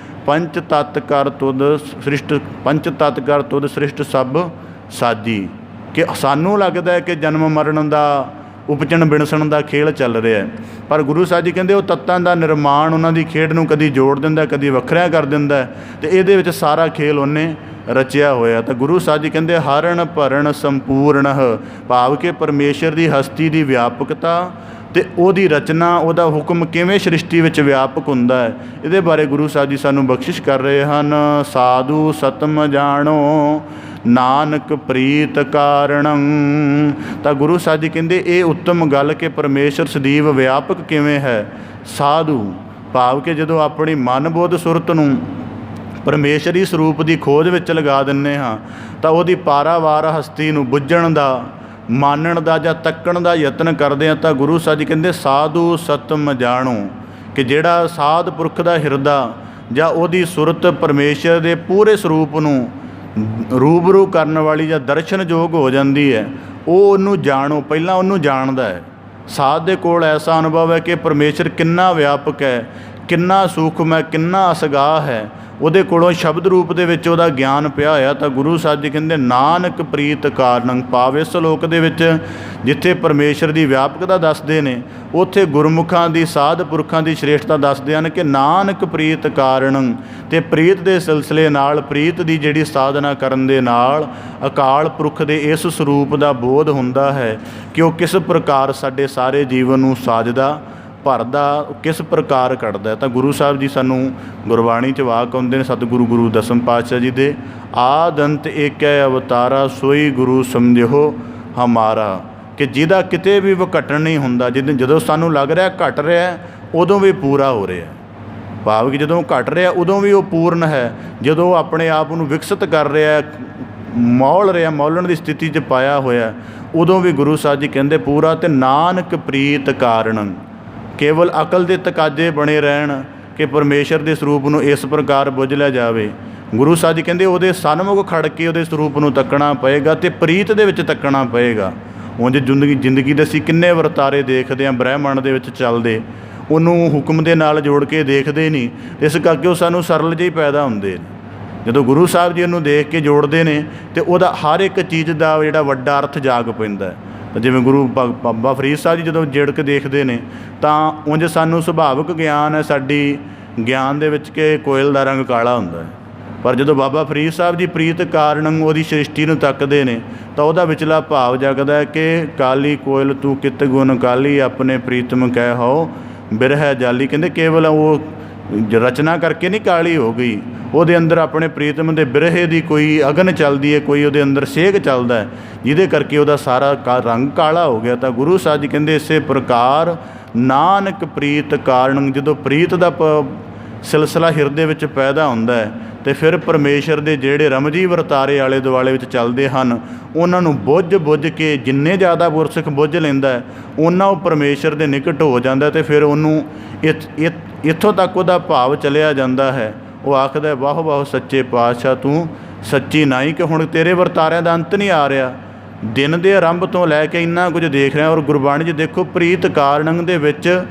ਪੰਚ ਤੱਤ ਕਰ ਤੁਧ ਸ੍ਰਿਸ਼ਟ, ਪੰਚ ਤੱਤ ਕਰ ਤੁਧ ਸ੍ਰਿਸ਼ਟ ਸਭ ਸਾਜੀ। ਕਿ ਸਾਨੂੰ ਲੱਗਦਾ ਹੈ ਕਿ ਜਨਮ ਮਰਨ ਦਾ, ਉਪਜਣ ਵਿਣਸਣ ਦਾ ਖੇਡ ਚੱਲ ਰਿਹਾ, ਪਰ ਗੁਰੂ ਸਾਹਿਬ ਜੀ ਕਹਿੰਦੇ ਉਹ ਤੱਤਾਂ ਦਾ ਨਿਰਮਾਣ ਉਹਨਾਂ ਦੀ ਖੇਡ ਨੂੰ ਕਦੀ ਜੋੜ ਦਿੰਦਾ, ਕਦੀ ਵੱਖਰਿਆਂ ਕਰ ਦਿੰਦਾ, ਅਤੇ ਇਹਦੇ ਵਿੱਚ ਸਾਰਾ ਖੇਲ ਉਹਨੇ ਰਚਿਆ ਹੋਇਆ। ਤਾਂ ਗੁਰੂ ਸਾਹਿਬ ਜੀ ਕਹਿੰਦੇ ਹਰਣ ਭਰਣ ਸੰਪੂਰਨ। ਭਾਵ ਕਿ ਪਰਮੇਸ਼ਰ ਦੀ ਹਸਤੀ ਦੀ ਵਿਆਪਕਤਾ ਅਤੇ ਉਹਦੀ ਰਚਨਾ, ਉਹਦਾ ਹੁਕਮ ਕਿਵੇਂ ਸ੍ਰਿਸ਼ਟੀ ਵਿੱਚ ਵਿਆਪਕ ਹੁੰਦਾ ਹੈ, ਇਹਦੇ ਬਾਰੇ ਗੁਰੂ ਸਾਹਿਬ ਜੀ ਸਾਨੂੰ ਬਖਸ਼ਿਸ਼ ਕਰ ਰਹੇ ਹਨ। ਸਾਧੂ ਸਤਮ ਜਾਣੋ ਨਾਨਕ ਪ੍ਰੀਤ ਕਾਰਣੰ। ਤਾਂ ਗੁਰੂ ਸਾਹਿਬ ਜੀ ਕਹਿੰਦੇ ਇਹ ਉੱਤਮ ਗੱਲ ਕਿ ਪਰਮੇਸ਼ਰ ਸਦੀਵ ਵਿਆਪਕ ਕਿਵੇਂ ਹੈ। ਸਾਧੂ ਭਾਵ ਕਿ ਜਦੋਂ ਆਪਣੀ ਮਨ ਬੁੱਧ ਸੁਰਤ ਨੂੰ ਪਰਮੇਸ਼ਰੀ ਸਰੂਪ ਦੀ ਖੋਜ ਵਿੱਚ ਲਗਾ ਦਿੰਦੇ ਹਾਂ ਤਾਂ ਉਹਦੀ ਪਾਰਾਵਾਰ ਹਸਤੀ ਨੂੰ ਬੁੱਝਣ ਦਾ, ਮਾਨਣ ਦਾ ਜਾਂ ਤੱਕਣ ਦਾ ਯਤਨ ਕਰਦੇ ਹਾਂ। ਤਾਂ ਗੁਰੂ ਸਾਹਿਬ ਜੀ ਕਹਿੰਦੇ ਸਾਧੂ ਸਤਮ ਜਾਣੋ, ਕਿ ਜਿਹੜਾ ਸਾਧ ਪੁਰਖ ਦਾ ਹਿਰਦਾ ਜਾਂ ਉਹਦੀ ਸੁਰਤ ਪਰਮੇਸ਼ਰ ਦੇ ਪੂਰੇ ਸਰੂਪ ਨੂੰ ਰੂਬਰੂ ਕਰਨ ਵਾਲੀ ਜਾਂ ਦਰਸ਼ਨਯੋਗ ਹੋ ਜਾਂਦੀ ਹੈ, ਉਹ ਉਹਨੂੰ ਜਾਣੋ, ਪਹਿਲਾਂ ਉਹਨੂੰ ਜਾਣਦਾ ਹੈ। ਸਾਧ ਦੇ ਕੋਲ ਐਸਾ ਅਨੁਭਵ ਹੈ ਕਿ ਪਰਮੇਸ਼ਰ ਕਿੰਨਾ ਵਿਆਪਕ ਹੈ, ਕਿੰਨਾ ਸੂਖਮ ਹੈ, ਕਿੰਨਾ ਅਸਗਾਹ ਹੈ, ਉਹਦੇ ਕੋਲੋਂ ਸ਼ਬਦ ਰੂਪ ਦੇ ਵਿੱਚ ਉਹਦਾ ਗਿਆਨ ਪਿਆ ਹੋਇਆ। ਤਾਂ ਗੁਰੂ ਸਾਹਿਬ ਜੀ ਕਹਿੰਦੇ ਨਾਨਕ ਪ੍ਰੀਤ ਕਾਰਣੰ। ਭਾਵ ਇਸ ਲੋਕ ਦੇ ਵਿੱਚ ਜਿੱਥੇ ਪਰਮੇਸ਼ਰ ਦੀ ਵਿਆਪਕਤਾ ਦੱਸਦੇ ਨੇ, ਉੱਥੇ ਗੁਰਮੁਖਾਂ ਦੀ, ਸਾਧ ਪੁਰਖਾਂ ਦੀ ਸ਼੍ਰੇਸ਼ਟਤਾ ਦੱਸਦੇ ਹਨ ਕਿ ਨਾਨਕ ਪ੍ਰੀਤ ਕਾਰਣੰ। ਅਤੇ ਪ੍ਰੀਤ ਦੇ ਸਿਲਸਿਲੇ ਨਾਲ, ਪ੍ਰੀਤ ਦੀ ਜਿਹੜੀ ਸਾਧਨਾ ਕਰਨ ਦੇ ਨਾਲ ਅਕਾਲ ਪੁਰਖ ਦੇ ਇਸ ਸਰੂਪ ਦਾ ਬੋਧ ਹੁੰਦਾ ਹੈ ਕਿ ਉਹ ਕਿਸ ਪ੍ਰਕਾਰ ਸਾਡੇ ਸਾਰੇ ਜੀਵਨ ਨੂੰ ਸਾਜਦਾ, ਭਰਦਾ, ਕਿਸ ਪ੍ਰਕਾਰ ਕੱਢਦਾ। ਤਾਂ ਗੁਰੂ ਸਾਹਿਬ ਜੀ ਸਾਨੂੰ ਗੁਰਬਾਣੀ 'ਚ ਵਾਕ ਆਉਂਦੇ ਨੇ ਸਤਿਗੁਰੂ ਗੁਰੂ ਦਸਮ ਪਾਤਸ਼ਾਹ ਜੀ ਦੇ, ਆਦਿ ਅੰਤ ਏਕੈ ਅਵਤਾਰਾ ਸੋਈ ਗੁਰੂ ਸਮਝਿਓ ਹਮਾਰਾ। ਕਿ ਜਿਹਦਾ ਕਿਤੇ ਵੀ ਵਿਘਟਨ ਨਹੀਂ ਹੁੰਦਾ, ਜਦੋਂ ਸਾਨੂੰ ਲੱਗ ਰਿਹਾ ਘਟ ਰਿਹਾ ਉਦੋਂ ਵੀ ਪੂਰਾ ਹੋ ਰਿਹਾ। ਭਾਵ ਕਿ ਜਦੋਂ ਘਟ ਰਿਹਾ ਉਦੋਂ ਵੀ ਉਹ ਪੂਰਨ ਹੈ, ਜਦੋਂ ਆਪਣੇ ਆਪ ਨੂੰ ਵਿਕਸਿਤ ਕਰ ਰਿਹਾ, ਮੌਲ ਰਿਹਾ, ਮੌਲਣ ਦੀ ਸਥਿਤੀ 'ਚ ਪਾਇਆ ਹੋਇਆ, ਉਦੋਂ ਵੀ ਗੁਰੂ ਸਾਹਿਬ ਜੀ ਕਹਿੰਦੇ ਪੂਰਾ। ਅਤੇ ਨਾਨਕ ਪ੍ਰੀਤ ਕਾਰਣ। ਕੇਵਲ ਅਕਲ ਦੇ ਤਕਾਜ਼ੇ ਬਣੇ ਰਹਿਣ ਕਿ ਪਰਮੇਸ਼ਰ ਦੇ ਸਰੂਪ ਨੂੰ ਇਸ ਪ੍ਰਕਾਰ ਬੁੱਝ ਲਿਆ ਜਾਵੇ ਗੁਰੂ ਸਾਹਿਬ ਜੀ ਕਹਿੰਦੇ ਉਹਦੇ ਸਨਮੁਖ ਖੜ ਕੇ ਉਹਦੇ ਸਰੂਪ ਨੂੰ ਤੱਕਣਾ ਪਏਗਾ ਅਤੇ ਪ੍ਰੀਤ ਦੇ ਵਿੱਚ ਤੱਕਣਾ ਪਏਗਾ। ਉਂਝ ਜ਼ਿੰਦਗੀ ਦੇ ਅਸੀਂ ਕਿੰਨੇ ਵਰਤਾਰੇ ਦੇਖਦੇ ਹਾਂ ਬ੍ਰਹਿਮੰਡ ਦੇ ਵਿੱਚ ਚੱਲਦੇ, ਉਹਨੂੰ ਹੁਕਮ ਦੇ ਨਾਲ ਜੋੜ ਕੇ ਦੇਖਦੇ ਨਹੀਂ, ਇਸ ਕਰਕੇ ਉਹ ਸਾਨੂੰ ਸਰਲ ਜਿਹੇ ਪੈਦਾ ਹੁੰਦੇ ਨੇ। ਜਦੋਂ ਗੁਰੂ ਸਾਹਿਬ ਜੀ ਉਹਨੂੰ ਦੇਖ ਕੇ ਜੋੜਦੇ ਨੇ ਅਤੇ ਉਹਦਾ ਹਰ ਇੱਕ ਚੀਜ਼ ਦਾ ਜਿਹੜਾ ਵੱਡਾ ਅਰਥ ਜਾਗ ਪੈਂਦਾ। ਜਿਵੇਂ ਗੁਰੂ ਬਾਬਾ ਫਰੀਦ ਸਾਹਿਬ ਜੀ ਜਦੋਂ ਜੜ ਕੇ ਦੇਖਦੇ ਨੇ ਤਾਂ ਉਂਝ ਸਾਨੂੰ ਸੁਭਾਵਿਕ ਗਿਆਨ ਹੈ ਸਾਡੀ ਗਿਆਨ ਦੇ ਵਿੱਚ ਕਿ ਕੋਇਲ ਦਾ ਰੰਗ ਕਾਲਾ ਹੁੰਦਾ ਹੈ, ਪਰ ਜਦੋਂ ਬਾਬਾ ਫਰੀਦ ਸਾਹਿਬ ਜੀ ਪ੍ਰੀਤ ਕਾਰਨ ਉਹਦੀ ਸ੍ਰਿਸ਼ਟੀ ਨੂੰ ਤੱਕਦੇ ਨੇ ਤਾਂ ਉਹਦਾ ਵਿਚਲਾ ਭਾਵ ਜਗਦਾ ਹੈ ਕਿ ਕਾਲੀ ਕੋਇਲ ਤੂੰ ਕਿਤ ਗੁਣ ਕਾਲੀ ਆਪਣੇ ਪ੍ਰੀਤਮ ਕਹਿ ਹੋ ਬਿਰਹਿ ਜਾਲੀ। ਕਹਿੰਦੇ ਕੇਵਲ ਉਹ ਰਚਨਾ ਕਰਕੇ ਨਹੀਂ ਕਾਲੀ ਹੋ ਗਈ, ਉਹਦੇ ਅੰਦਰ ਆਪਣੇ ਪ੍ਰੀਤਮ ਦੇ ਬਿਰਹੇ ਦੀ ਕੋਈ ਅਗਨ ਚੱਲਦੀ ਹੈ, ਕੋਈ ਉਹਦੇ ਅੰਦਰ ਸੇਕ ਚੱਲਦਾ ਹੈ, ਜਿਹਦੇ ਕਰਕੇ ਉਹਦਾ ਸਾਰਾ ਰੰਗ ਕਾਲਾ ਹੋ ਗਿਆ। ਤਾਂ ਗੁਰੂ ਸਾਹਿਬ ਜੀ ਕਹਿੰਦੇ ਇਸੇ ਪ੍ਰਕਾਰ ਨਾਨਕ ਪ੍ਰੀਤ ਕਾਰਨ, ਜਦੋਂ ਪ੍ਰੀਤ ਦਾ ਸਿਲਸਿਲਾ ਹਿਰਦੇ ਵਿੱਚ ਪੈਦਾ ਹੁੰਦਾ ਹੈ ਅਤੇ ਫਿਰ ਪਰਮੇਸ਼ਰ ਦੇ ਜਿਹੜੇ ਰਮਜੀ ਵਰਤਾਰੇ ਆਲੇ ਦੁਆਲੇ ਵਿੱਚ ਚੱਲਦੇ ਹਨ ਉਹਨਾਂ ਨੂੰ ਬੁੱਝ ਕੇ ਜਿੰਨੇ ਜ਼ਿਆਦਾ ਗੁਰਸਿੱਖ ਬੁੱਝ ਲੈਂਦਾ ਉਹਨਾਂ ਉਹ ਪਰਮੇਸ਼ਰ ਦੇ ਨਿਕਟ ਹੋ ਜਾਂਦਾ ਅਤੇ ਫਿਰ ਉਹਨੂੰ ਇੱਥੋਂ ਤੱਕ ਉਹਦਾ ਭਾਵ ਚਲਿਆ ਜਾਂਦਾ ਹੈ। ਉਹ ਆਖਦਾ ਵਾਹ ਵਾਹ ਸੱਚੇ ਪਾਤਸ਼ਾਹ ਤੂੰ ਸੱਚੀ ਨਾਈ, ਕਿ ਹੁਣ ਤੇਰੇ ਵਰਤਾਰਿਆਂ ਦਾ ਅੰਤ ਨਹੀਂ ਆ ਰਿਹਾ, ਦਿਨ ਦੇ ਆਰੰਭ ਤੋਂ ਲੈ ਕੇ ਇੰਨਾ ਕੁਝ ਦੇਖ ਰਿਹਾ। ਔਰ ਗੁਰਬਾਣੀ 'ਚ ਦੇਖੋ ਪ੍ਰੀਤ ਕਾਰਣੰ ਦੇ ਵਿੱਚ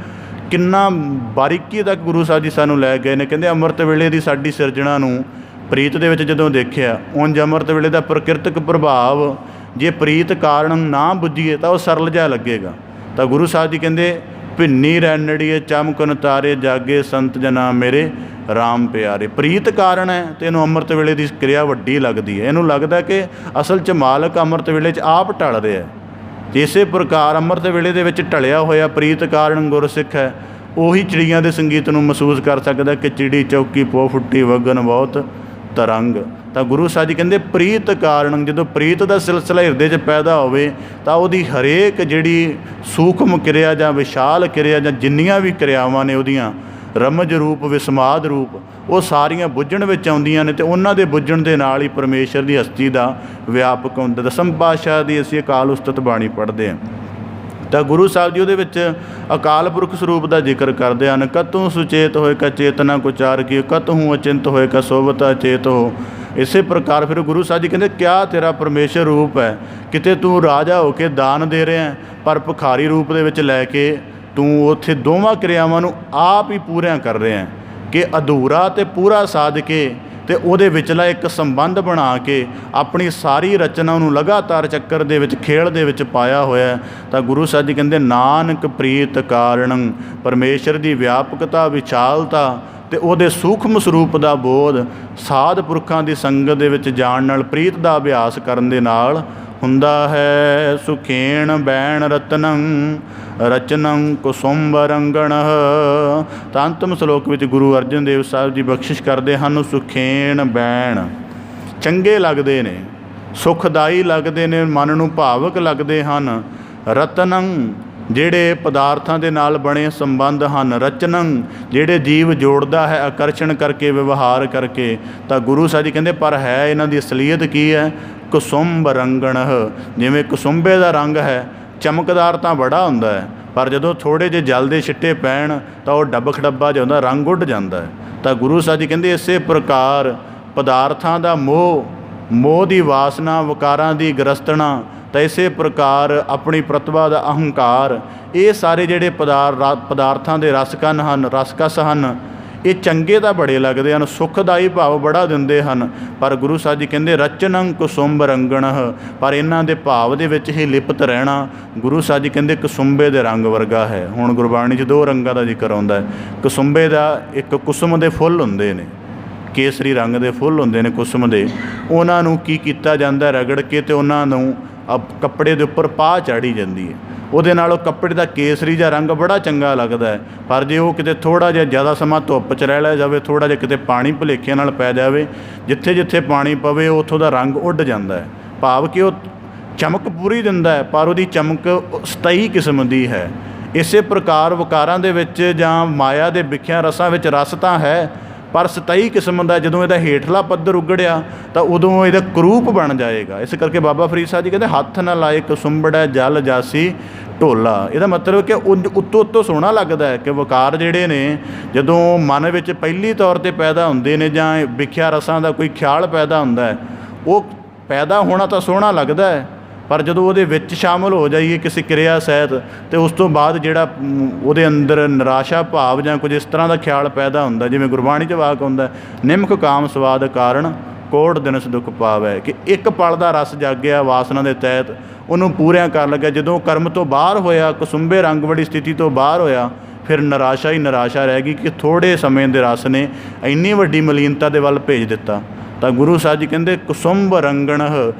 ਕਿੰਨਾ ਬਾਰੀਕੀ ਤੱਕ ਗੁਰੂ ਸਾਹਿਬ ਜੀ ਸਾਨੂੰ ਲੈ ਗਏ ਨੇ। ਕਹਿੰਦੇ ਅੰਮ੍ਰਿਤ ਵੇਲੇ ਦੀ ਸਾਡੀ ਸਿਰਜਣਾ ਨੂੰ ਪ੍ਰੀਤ ਦੇ ਵਿੱਚ ਜਦੋਂ ਦੇਖਿਆ, ਉਂਝ ਅੰਮ੍ਰਿਤ ਵੇਲੇ ਦਾ ਪ੍ਰਕਿਰਤਕ ਪ੍ਰਭਾਵ ਜੇ ਪ੍ਰੀਤ ਕਾਰਨ ਨਾ ਬੁੱਝੀਏ ਤਾਂ ਉਹ ਸਰਲ ਜਿਹਾ ਲੱਗੇਗਾ। ਤਾਂ ਗੁਰੂ ਸਾਹਿਬ ਜੀ ਕਹਿੰਦੇ ਭਿੰਨੀ ਰੈਣੜੀਏ ਚਮਕਨ ਤਾਰੇ ਜਾਗੇ ਸੰਤ ਜਨਾ ਮੇਰੇ ਰਾਮ ਪਿਆਰੇ। ਪ੍ਰੀਤ ਕਾਰਨ ਹੈ ਅਤੇ ਇਹਨੂੰ ਅੰਮ੍ਰਿਤ ਵੇਲੇ ਦੀ ਕਿਰਿਆ ਵੱਡੀ ਲੱਗਦੀ ਹੈ। ਇਹਨੂੰ ਲੱਗਦਾ ਕਿ ਅਸਲ 'ਚ ਮਾਲਕ ਅੰਮ੍ਰਿਤ ਵੇਲੇ 'ਚ ਆਪ ਢਲ ਰਿਹਾ। ਇਸੇ ਪ੍ਰਕਾਰ ਅੰਮ੍ਰਿਤ ਵੇਲੇ ਦੇ ਵਿੱਚ ਢਲਿਆ ਹੋਇਆ ਪ੍ਰੀਤ ਕਾਰਨ ਗੁਰਸਿੱਖ ਹੈ, ਉਹੀ ਚਿੜੀਆਂ ਦੇ ਸੰਗੀਤ ਨੂੰ ਮਹਿਸੂਸ ਕਰ ਸਕਦਾ ਕਿ ਚਿੜੀ ਚੌਕੀ ਪੋ ਫੁੱਟੀ ਵਗਨ ਬਹੁਤ ਤਰੰਗ। ਤਾਂ ਗੁਰੂ ਸਾਹਿਬ ਜੀ ਕਹਿੰਦੇ ਪ੍ਰੀਤ ਕਾਰਨ, ਜਦੋਂ ਪ੍ਰੀਤ ਦਾ ਸਿਲਸਿਲਾ ਹਿਰਦੇ 'ਚ ਪੈਦਾ ਹੋਵੇ ਤਾਂ ਉਹਦੀ ਹਰੇਕ ਜਿਹੜੀ ਸੂਖਮ ਕਿਰਿਆ ਜਾਂ ਵਿਸ਼ਾਲ ਕਿਰਿਆ ਜਾਂ ਜਿੰਨੀਆਂ ਵੀ ਕਿਰਿਆਵਾਂ ਨੇ ਉਹਦੀਆਂ ਰਮਜ ਰੂਪ ਵਿਸਮਾਦ ਰੂਪ ਉਹ ਸਾਰੀਆਂ ਬੁੱਝਣ ਵਿੱਚ ਆਉਂਦੀਆਂ ਨੇ ਅਤੇ ਉਹਨਾਂ ਦੇ ਬੁੱਝਣ ਦੇ ਨਾਲ ਹੀ ਪਰਮੇਸ਼ਰ ਦੀ ਹਸਤੀ ਦਾ ਵਿਆਪਕ ਹੁੰਦਾ। ਦਸਮ ਪਾਤਸ਼ਾਹ ਦੀ ਅਸੀਂ ਅਕਾਲ ਉਸਤਤ ਬਾਣੀ ਪੜ੍ਹਦੇ ਹਾਂ ਤਾਂ ਗੁਰੂ ਸਾਹਿਬ ਜੀ ਉਹਦੇ ਵਿੱਚ ਅਕਾਲ ਪੁਰਖ ਸਰੂਪ ਦਾ ਜ਼ਿਕਰ ਕਰਦੇ ਹਨ। ਕਤੋਂ ਸੁਚੇਤ ਹੋਏ ਕਾ ਚੇਤਨਾ ਕੁਚਾਰ ਕੀ, ਕਤਹੂੰ ਅਚਿੰਤ ਹੋਏ ਕਾ ਸੋਵਤ ਅਚੇਤ ਹੋ। ਇਸੇ ਪ੍ਰਕਾਰ ਫਿਰ ਗੁਰੂ ਸਾਹਿਬ ਜੀ ਕਹਿੰਦੇ ਕਿਆ ਤੇਰਾ ਪਰਮੇਸ਼ਰ ਰੂਪ ਹੈ, ਕਿਤੇ ਤੂੰ ਰਾਜਾ ਹੋ ਕੇ ਦਾਨ ਦੇ ਰਿਹਾ ਪਰ ਭਿਖਾਰੀ ਰੂਪ ਦੇ ਵਿੱਚ ਲੈ ਕੇ ਤੂੰ ਉੱਥੇ ਦੋਵਾਂ ਕਿਰਿਆਵਾਂ ਨੂੰ ਆਪ ਹੀ ਪੂਰੀਆਂ ਕਰ ਰਿਹਾ ਕਿ ਅਧੂਰਾ ਅਤੇ ਪੂਰਾ ਸਾਧ ਕੇ ਅਤੇ ਉਹਦੇ ਵਿਚਲਾ ਇੱਕ ਸੰਬੰਧ ਬਣਾ ਕੇ ਆਪਣੀ ਸਾਰੀ ਰਚਨਾ ਨੂੰ ਲਗਾਤਾਰ ਚੱਕਰ ਦੇ ਵਿੱਚ ਖੇਡ ਦੇ ਵਿੱਚ ਪਾਇਆ ਹੋਇਆ। ਤਾਂ ਗੁਰੂ ਸਾਹਿਬ ਜੀ ਕਹਿੰਦੇ ਨਾਨਕ ਪ੍ਰੀਤ ਕਾਰਣੰ, ਪਰਮੇਸ਼ਰ ਦੀ ਵਿਆਪਕਤਾ ਵਿਸ਼ਾਲਤਾ ਅਤੇ ਉਹਦੇ ਸੂਖਮ ਸਰੂਪ ਦਾ ਬੋਧ ਸਾਧ ਪੁਰਖਾਂ ਦੀ ਸੰਗਤ ਦੇ ਵਿੱਚ ਜਾਣ ਨਾਲ ਪ੍ਰੀਤ ਦਾ ਅਭਿਆਸ ਕਰਨ ਦੇ ਨਾਲ ਹੁੰਦਾ ਹੈ। ਸੁਖੇਣ ਬੈਣ ਰਤਨੰ ਰਚਨੰ ਕੁਸੁੰਭ ਰੰਗਣ। ਤਾਂ ਅੰਤਮ ਸ਼ਲੋਕ ਵਿੱਚ ਗੁਰੂ ਅਰਜਨ ਦੇਵ ਸਾਹਿਬ ਜੀ ਬਖਸ਼ਿਸ਼ ਕਰਦੇ ਹਨ, ਸੁਖੇਣ ਬੈਣ ਚੰਗੇ ਲੱਗਦੇ ਨੇ, ਸੁਖਦਾਈ ਲੱਗਦੇ ਨੇ, ਮਨ ਨੂੰ ਭਾਵਕ ਲੱਗਦੇ ਹਨ। ਰਤਨੰ ਜਿਹੜੇ ਪਦਾਰਥਾਂ ਦੇ ਨਾਲ ਬਣੇ ਸੰਬੰਧ ਹਨ, ਰਚਨੰ ਜਿਹੜੇ ਜੀਵ ਜੋੜਦਾ ਹੈ ਆਕਰਸ਼ਣ ਕਰਕੇ ਵਿਵਹਾਰ ਕਰਕੇ। ਤਾਂ ਗੁਰੂ ਸਾਹਿਬ ਜੀ ਕਹਿੰਦੇ ਪਰ ਹੈ ਇਹਨਾਂ ਦੀ ਅਸਲੀਅਤ ਕੀ ਹੈ, ਕੁਸੁੰਭ ਰੰਗਣ। ਜਿਵੇਂ ਕੁਸੁੰਭੇ ਦਾ ਰੰਗ ਹੈ ਚਮਕਦਾਰ ਤਾਂ ਬੜਾ ਹੁੰਦਾ ਹੈ, ਪਰ ਜਦੋਂ ਥੋੜ੍ਹੇ ਜਿਹੇ ਜਲ ਦੇ ਛਿੱਟੇ ਪੈਣ ਤਾਂ ਉਹ ਡੱਬ ਖਡੱਬਾ ਜਿਹਾ ਹੁੰਦਾ, ਰੰਗ ਉੱਡ ਜਾਂਦਾ ਹੈ। ਤਾਂ ਗੁਰੂ ਸਾਹਿਬ ਜੀ ਕਹਿੰਦੇ ਇਸੇ ਪ੍ਰਕਾਰ ਪਦਾਰਥਾਂ ਦਾ ਮੋਹ ਦੀ ਵਾਸਨਾ, ਵਿਕਾਰਾਂ ਦੀ ਗ੍ਰਸਤਣਾ, ਤਾਂ ਇਸੇ ਪ੍ਰਕਾਰ ਆਪਣੀ ਪ੍ਰਤਿਭਾ ਦਾ ਅਹੰਕਾਰ, ਇਹ ਸਾਰੇ ਜਿਹੜੇ ਪਦਾਰਥਾਂ ਦੇ ਰਸਕਸ ਹਨ, ਇਹ ਚੰਗੇ ਤਾਂ ਬੜੇ ਲੱਗਦੇ ਹਨ, ਸੁਖਦਾਈ ਭਾਵ ਬੜਾ ਦਿੰਦੇ ਹਨ। ਪਰ ਗੁਰੂ ਸਾਹਿਬ ਜੀ ਕਹਿੰਦੇ ਰਚਨੰ ਕੁਸੁੰਭ ਰੰਗਣਹ, ਪਰ ਇਹਨਾਂ ਦੇ ਭਾਵ ਦੇ ਵਿੱਚ ਹੀ ਲਿਪਤ ਰਹਿਣਾ ਗੁਰੂ ਸਾਹਿਬ ਜੀ ਕਹਿੰਦੇ ਕੁਸੁੰਭੇ ਦੇ ਰੰਗ ਵਰਗਾ ਹੈ। ਹੁਣ ਗੁਰਬਾਣੀ 'ਚ ਦੋ ਰੰਗਾਂ ਦਾ ਜ਼ਿਕਰ ਆਉਂਦਾ ਹੈ। ਕੁਸੁੰਭੇ ਦਾ ਇੱਕ ਕੁਸੁਮ ਦੇ ਫੁੱਲ ਹੁੰਦੇ ਨੇ, ਕੇਸਰੀ ਰੰਗ ਦੇ ਫੁੱਲ ਹੁੰਦੇ ਨੇ ਕੁਸੁਮ ਦੇ, ਉਹਨਾਂ ਨੂੰ ਕੀ ਕੀਤਾ ਜਾਂਦਾ ਰਗੜ ਕੇ ਅਤੇ ਉਹਨਾਂ ਨੂੰ ਕੱਪੜੇ ਦੇ ਉੱਪਰ ਪਾਹ ਚਾੜੀ ਜਾਂਦੀ ਹੈ। ਉਹਦੇ ਨਾਲ ਉਹ ਕੱਪੜੇ ਦਾ ਕੇਸਰੀ ਜਿਹਾ ਰੰਗ ਬੜਾ ਚੰਗਾ ਲੱਗਦਾ ਹੈ। ਪਰ ਜੇ ਉਹ ਕਿਤੇ ਥੋੜ੍ਹਾ ਜਿਹਾ ਜ਼ਿਆਦਾ ਸਮਾਂ ਧੁੱਪ 'ਚ ਰਹਿ ਲਿਆ ਜਾਵੇ, ਥੋੜ੍ਹਾ ਜਿਹਾ ਕਿਤੇ ਪਾਣੀ ਭੁਲੇਖੇ ਨਾਲ ਪੈ ਜਾਵੇ, ਜਿੱਥੇ ਜਿੱਥੇ ਪਾਣੀ ਪਵੇ ਉੱਥੋਂ ਦਾ ਰੰਗ ਉੱਡ ਜਾਂਦਾ ਹੈ। ਭਾਵ ਕਿ ਉਹ ਚਮਕ ਪੂਰੀ ਦਿੰਦਾ ਹੈ ਪਰ ਉਹਦੀ ਚਮਕ ਸਥਾਈ ਕਿਸਮ ਦੀ ਹੈ। ਇਸੇ ਪ੍ਰਕਾਰ ਵਿਕਾਰਾਂ ਦੇ ਵਿੱਚ ਜਾਂ ਮਾਇਆ ਦੇ ਵਿਖਿਆ ਰਸਾਂ ਵਿੱਚ ਰਸ ਤਾਂ ਹੈ ਪਰ ਸਥਾਈ ਕਿਸਮ ਦਾ। ਜਦੋਂ ਇਹਦਾ ਹੇਠਲਾ ਪੱਧਰ ਉਗੜਿਆ ਤਾਂ ਉਦੋਂ ਇਹਦਾ ਕਰੂਪ ਬਣ ਜਾਏਗਾ। ਇਸ ਕਰਕੇ ਬਾਬਾ ਫਰੀਦ ਸਾਹਿਬ ਜੀ ਕਹਿੰਦੇ ਹੱਥ ਨਾ ਲਾਏ ਕੁਸੁੰਭੜੈ ਜਲ ਜਾਸੀ, ਢੋਲਾ। ਇਹਦਾ ਮਤਲਬ ਕਿ ਉੱਤੋਂ ਉੱਤੋਂ ਸੋਹਣਾ ਲੱਗਦਾ ਹੈ ਕਿ ਵਕਾਰ ਜਿਹੜੇ ਨੇ ਜਦੋਂ ਮਨ ਵਿੱਚ ਪਹਿਲੀ ਤੌਰ 'ਤੇ ਪੈਦਾ ਹੁੰਦੇ ਨੇ ਜਾਂ ਵਿਖਿਆ ਰਸਾਂ ਦਾ ਕੋਈ ਖਿਆਲ ਪੈਦਾ ਹੁੰਦਾ ਹੈ, ਉਹ ਪੈਦਾ ਹੋਣਾ ਤਾਂ ਸੋਹਣਾ ਲੱਗਦਾ ਹੈ, ਪਰ ਜਦੋਂ ਉਹਦੇ ਵਿੱਚ ਸ਼ਾਮਲ ਹੋ ਜਾਈਏ ਕਿਸੇ ਕਿਰਿਆ ਸਹਿਤ ਅਤੇ ਉਸ ਤੋਂ ਬਾਅਦ ਜਿਹੜਾ ਉਹਦੇ ਅੰਦਰ ਨਿਰਾਸ਼ਾ ਭਾਵ ਜਾਂ ਕੁਝ ਇਸ ਤਰ੍ਹਾਂ ਦਾ ਖਿਆਲ ਪੈਦਾ ਹੁੰਦਾ, ਜਿਵੇਂ ਗੁਰਬਾਣੀ 'ਚ ਵਾਕ ਹੁੰਦਾ, ਨਿਮਕ ਕਾਮ ਸਵਾਦ ਕਾਰਨ ਕੋਟ ਦਿਨਸ ਦੁੱਖ ਪਾਵੈ, ਕਿ ਇੱਕ ਪਲ ਦਾ ਰਸ ਜਾਗਿਆ ਵਾਸਨਾ ਦੇ ਤਹਿਤ ਉਹਨੂੰ ਪੂਰਿਆਂ ਕਰਨ ਲੱਗਿਆ। ਜਦੋਂ ਕਰਮ ਤੋਂ ਬਾਹਰ ਹੋਇਆ, ਕੁਸੁੰਬੇ ਰੰਗ ਵਾਲੀ ਸਥਿਤੀ ਤੋਂ ਬਾਹਰ ਹੋਇਆ, ਫਿਰ ਨਿਰਾਸ਼ਾ ਹੀ ਨਿਰਾਸ਼ਾ ਰਹਿ ਗਈ ਕਿ ਥੋੜ੍ਹੇ ਸਮੇਂ ਦੇ ਰਸ ਨੇ ਇੰਨੀ ਵੱਡੀ ਮਲੀਨਤਾ ਦੇ ਵੱਲ ਭੇਜ ਦਿੱਤਾ। ਤਾਂ ਗੁਰੂ ਸਾਹਿਬ ਜੀ ਕਹਿੰਦੇ ਕੁਸੁੰਬ ਰੰਗਣਹ,